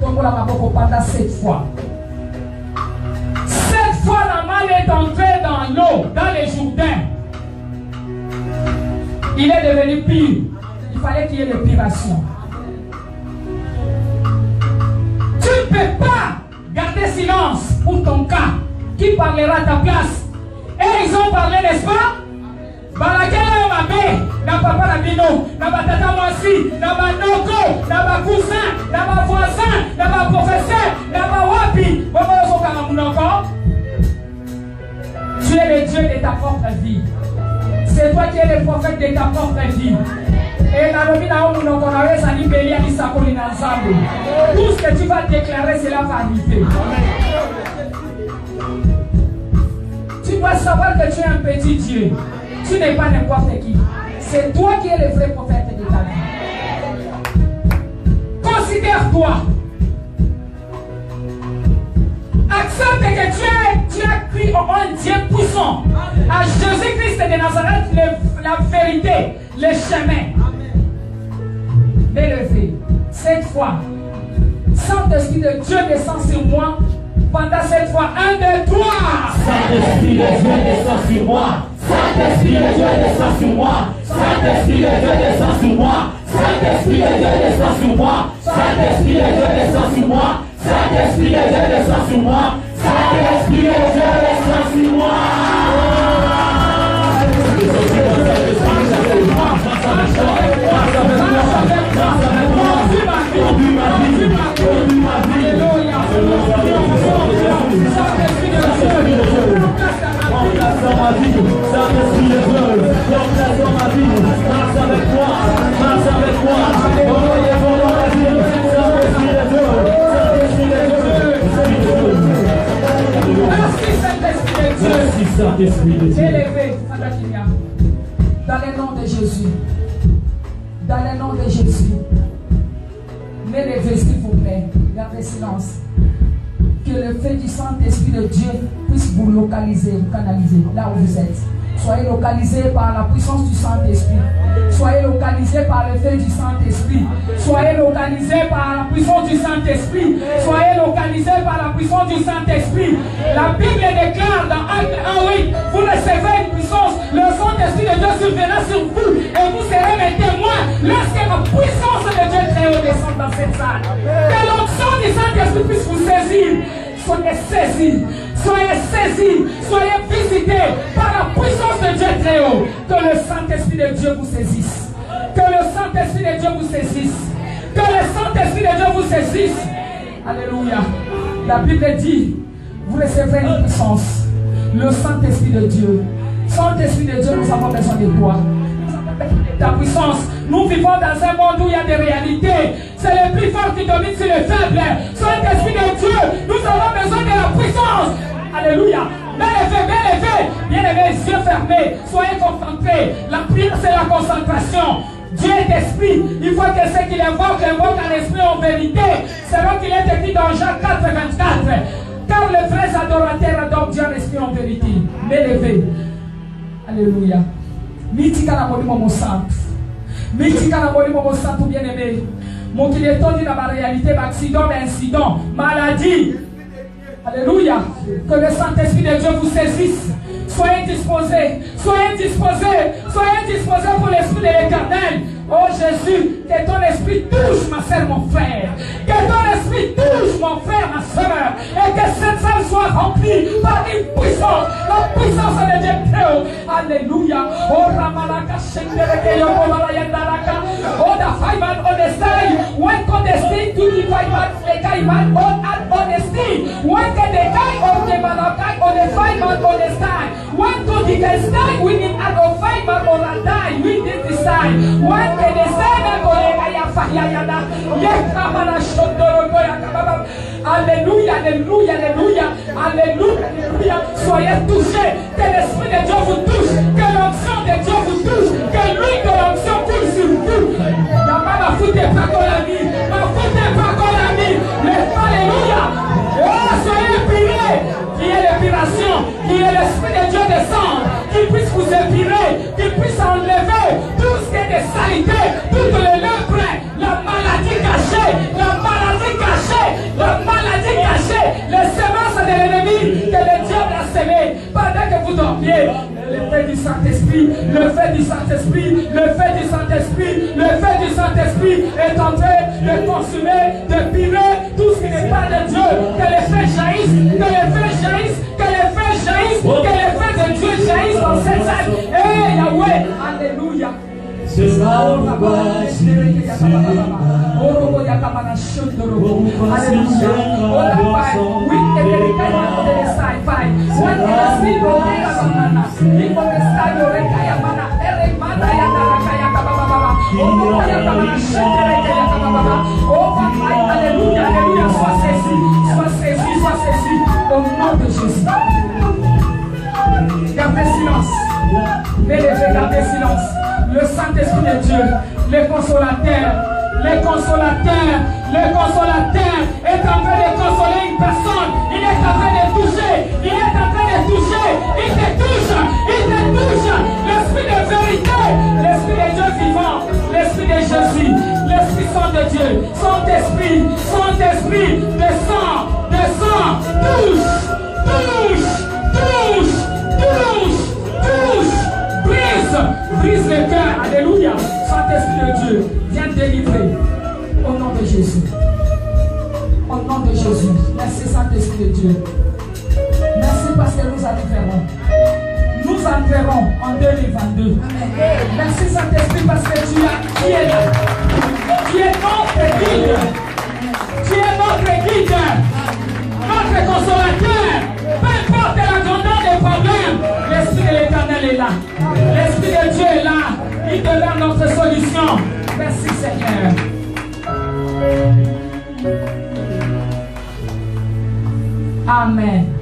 Donc, la maboko pendant 7 fois. 7 fois, la malle est entrée dans l'eau, dans les Jourdains. Il est devenu pire. Il fallait qu'il y ait l'épuration. Tu ne peux pas garder silence pour ton cas. Qui parlera à ta place? Et ils ont parlé, n'est-ce pas? Balakela mabe, na papa na bino, na batata mwasi, na banoko, na bakousin, na bavoisin, na baprofesseur, na bawapi. Tu es le Dieu de ta propre vie. C'est toi qui es le prophète de ta propre vie. Et tout ce que tu vas déclarer, cela va arriver. Tu dois savoir que tu es un petit Dieu. Tu n'es pas n'importe qui. C'est toi qui es le vrai prophète de ta vie. Considère-toi. Accepte que tu as cru en un Dieu puissant. À Jésus-Christ de Nazareth, la vérité, le chemin. M'élever. 7 fois. Saint-Esprit de Dieu descend sur moi. Pendant 7 fois. 1, 2, 3. Saint-Esprit de Dieu descend sur moi. Saint-Esprit de Dieu descend sur moi. Saint-Esprit de Dieu descend sur moi. Saint-Esprit de Dieu descend sur moi. Saint-Esprit de Dieu descend sur moi. Saint-Esprit de Dieu descend sur moi. Saint-Esprit de Dieu descend sur moi. Élevé, dans le nom de Jésus. Dans le nom de Jésus. M'élevez, s'il vous plaît. Gardez silence. Que le feu du Saint-Esprit de Dieu puisse vous localiser, vous canaliser là où vous êtes. Soyez localisés par la puissance du Saint-Esprit. Soyez localisés par le feu du Saint-Esprit. Soyez localisés par la puissance du Saint-Esprit. Soyez localisés par la puissance du Saint-Esprit. La Bible déclare dans Acte 1:8, vous recevez une puissance. Le Saint-Esprit de Dieu surviendra sur vous et vous serez mes témoins lorsque la puissance de Dieu très haut descend dans cette salle. Que l'onction du Saint-Esprit puisse vous saisir. Soyez saisis, soyez saisis, soyez visités par la puissance de Dieu très haut. Que le Saint-Esprit de Dieu vous saisisse. Que le Saint-Esprit de Dieu vous saisisse. Que le Saint-Esprit de Dieu vous saisisse. Alléluia. La Bible dit, vous recevrez une puissance. Le Saint-Esprit de Dieu. Saint-Esprit de Dieu, nous avons besoin de toi. Ta puissance. Nous vivons dans un monde où il y a des réalités. C'est le plus fort qui domine sur le faible. Saint-Esprit de Dieu, nous avons besoin de la puissance. Alléluia. Bien élevé, yeux fermés. Soyez concentrés. La prière, c'est la concentration. Dieu est esprit. Il faut que ceux qui l'invoquent en esprit en vérité. C'est là qu'il est écrit dans Jean 4, 24. Car les vrais adorateurs adorent Dieu en esprit en vérité. M'élever. Alléluia. Mitika na molimo mo santo. Mitika na molimo mo santo bien-aimé. Mon qu'il est tombé dans la réalité, accident, incident, maladie. Alléluia. Que le Saint-Esprit de Dieu vous saisisse. Soyez disposés. Soyez disposés. Soyez disposés pour l'Esprit de l'Éternel. Oh Jésus, que ton esprit touche ma soeur, mon frère. Que ton esprit touche mon frère, ma soeur. Et que cette salle soit remplie par une puissance. La puissance de Dieu très haut. Alléluia. Oh Ramalaka, Shendereke, Yokovala, Yandaraka. Oh, the five man on the fight man, they die man on honesty. When they die of the man of God, on the fight man on the side. When to the stand, we need out of fight man on a die, we did decide. When they stand, on the Ayafayana, Yakamana Shotoroya Kababa. Alléluia, alléluia, alléluia, alléluia, alléluia. Soyez touchés, que l'Esprit de Dieu vous touche, que l'onction de Dieu vous touche, que l'huile de l'onction coule sur vous. Ma foutez pas qu'on l'a mis, ma foutez pas qu'on l'a mis. Alléluia. Oh, soyez épirés, qui est l'épiration, qui est l'Esprit de Dieu descend, qui puisse vous épirer, qui puisse enlever tout ce qui est de salité, toutes les lèvres, la maladie cachée, la maladie cachée, la maladie cachée, les semences de l'ennemi que le diable a semé pendant que vous dormiez. Le fait du Saint-Esprit, le fait du Saint-Esprit, le fait du Saint-Esprit, le fait du Saint-Esprit est en train de consumer, de pirer tout ce qui n'est pas de Dieu. Que les faits jaillissent, que les faits jaillissent, que les faits jaillissent, que les faits de Dieu jaillissent dans cette salle. Eh Yahweh, alléluia. Alléluia, sois saisi, au nom de Jésus. Gardez silence. Gardez silence. Le Saint-Esprit de Dieu, le consolateur est en train de consoler une personne. Il est en train de toucher. Il te touche. L'Esprit de vérité, l'Esprit de Dieu vivant, l'Esprit de Jésus, l'Esprit Saint de Dieu, Saint-Esprit, descends, touche, brise le cœur, alléluia. Saint-Esprit de Dieu, viens délivrer au nom de Jésus. Au nom de Jésus, merci Saint-Esprit de Dieu. Merci parce que nous entrerons en 2022. Merci Saint-Esprit parce que tu es là. Tu es notre guide. Notre consolateur. Peu importe la grandeur des problèmes, l'Esprit de l'Éternel est là. L'Esprit de Dieu est là. Il donne notre solution. Merci Seigneur. Amen.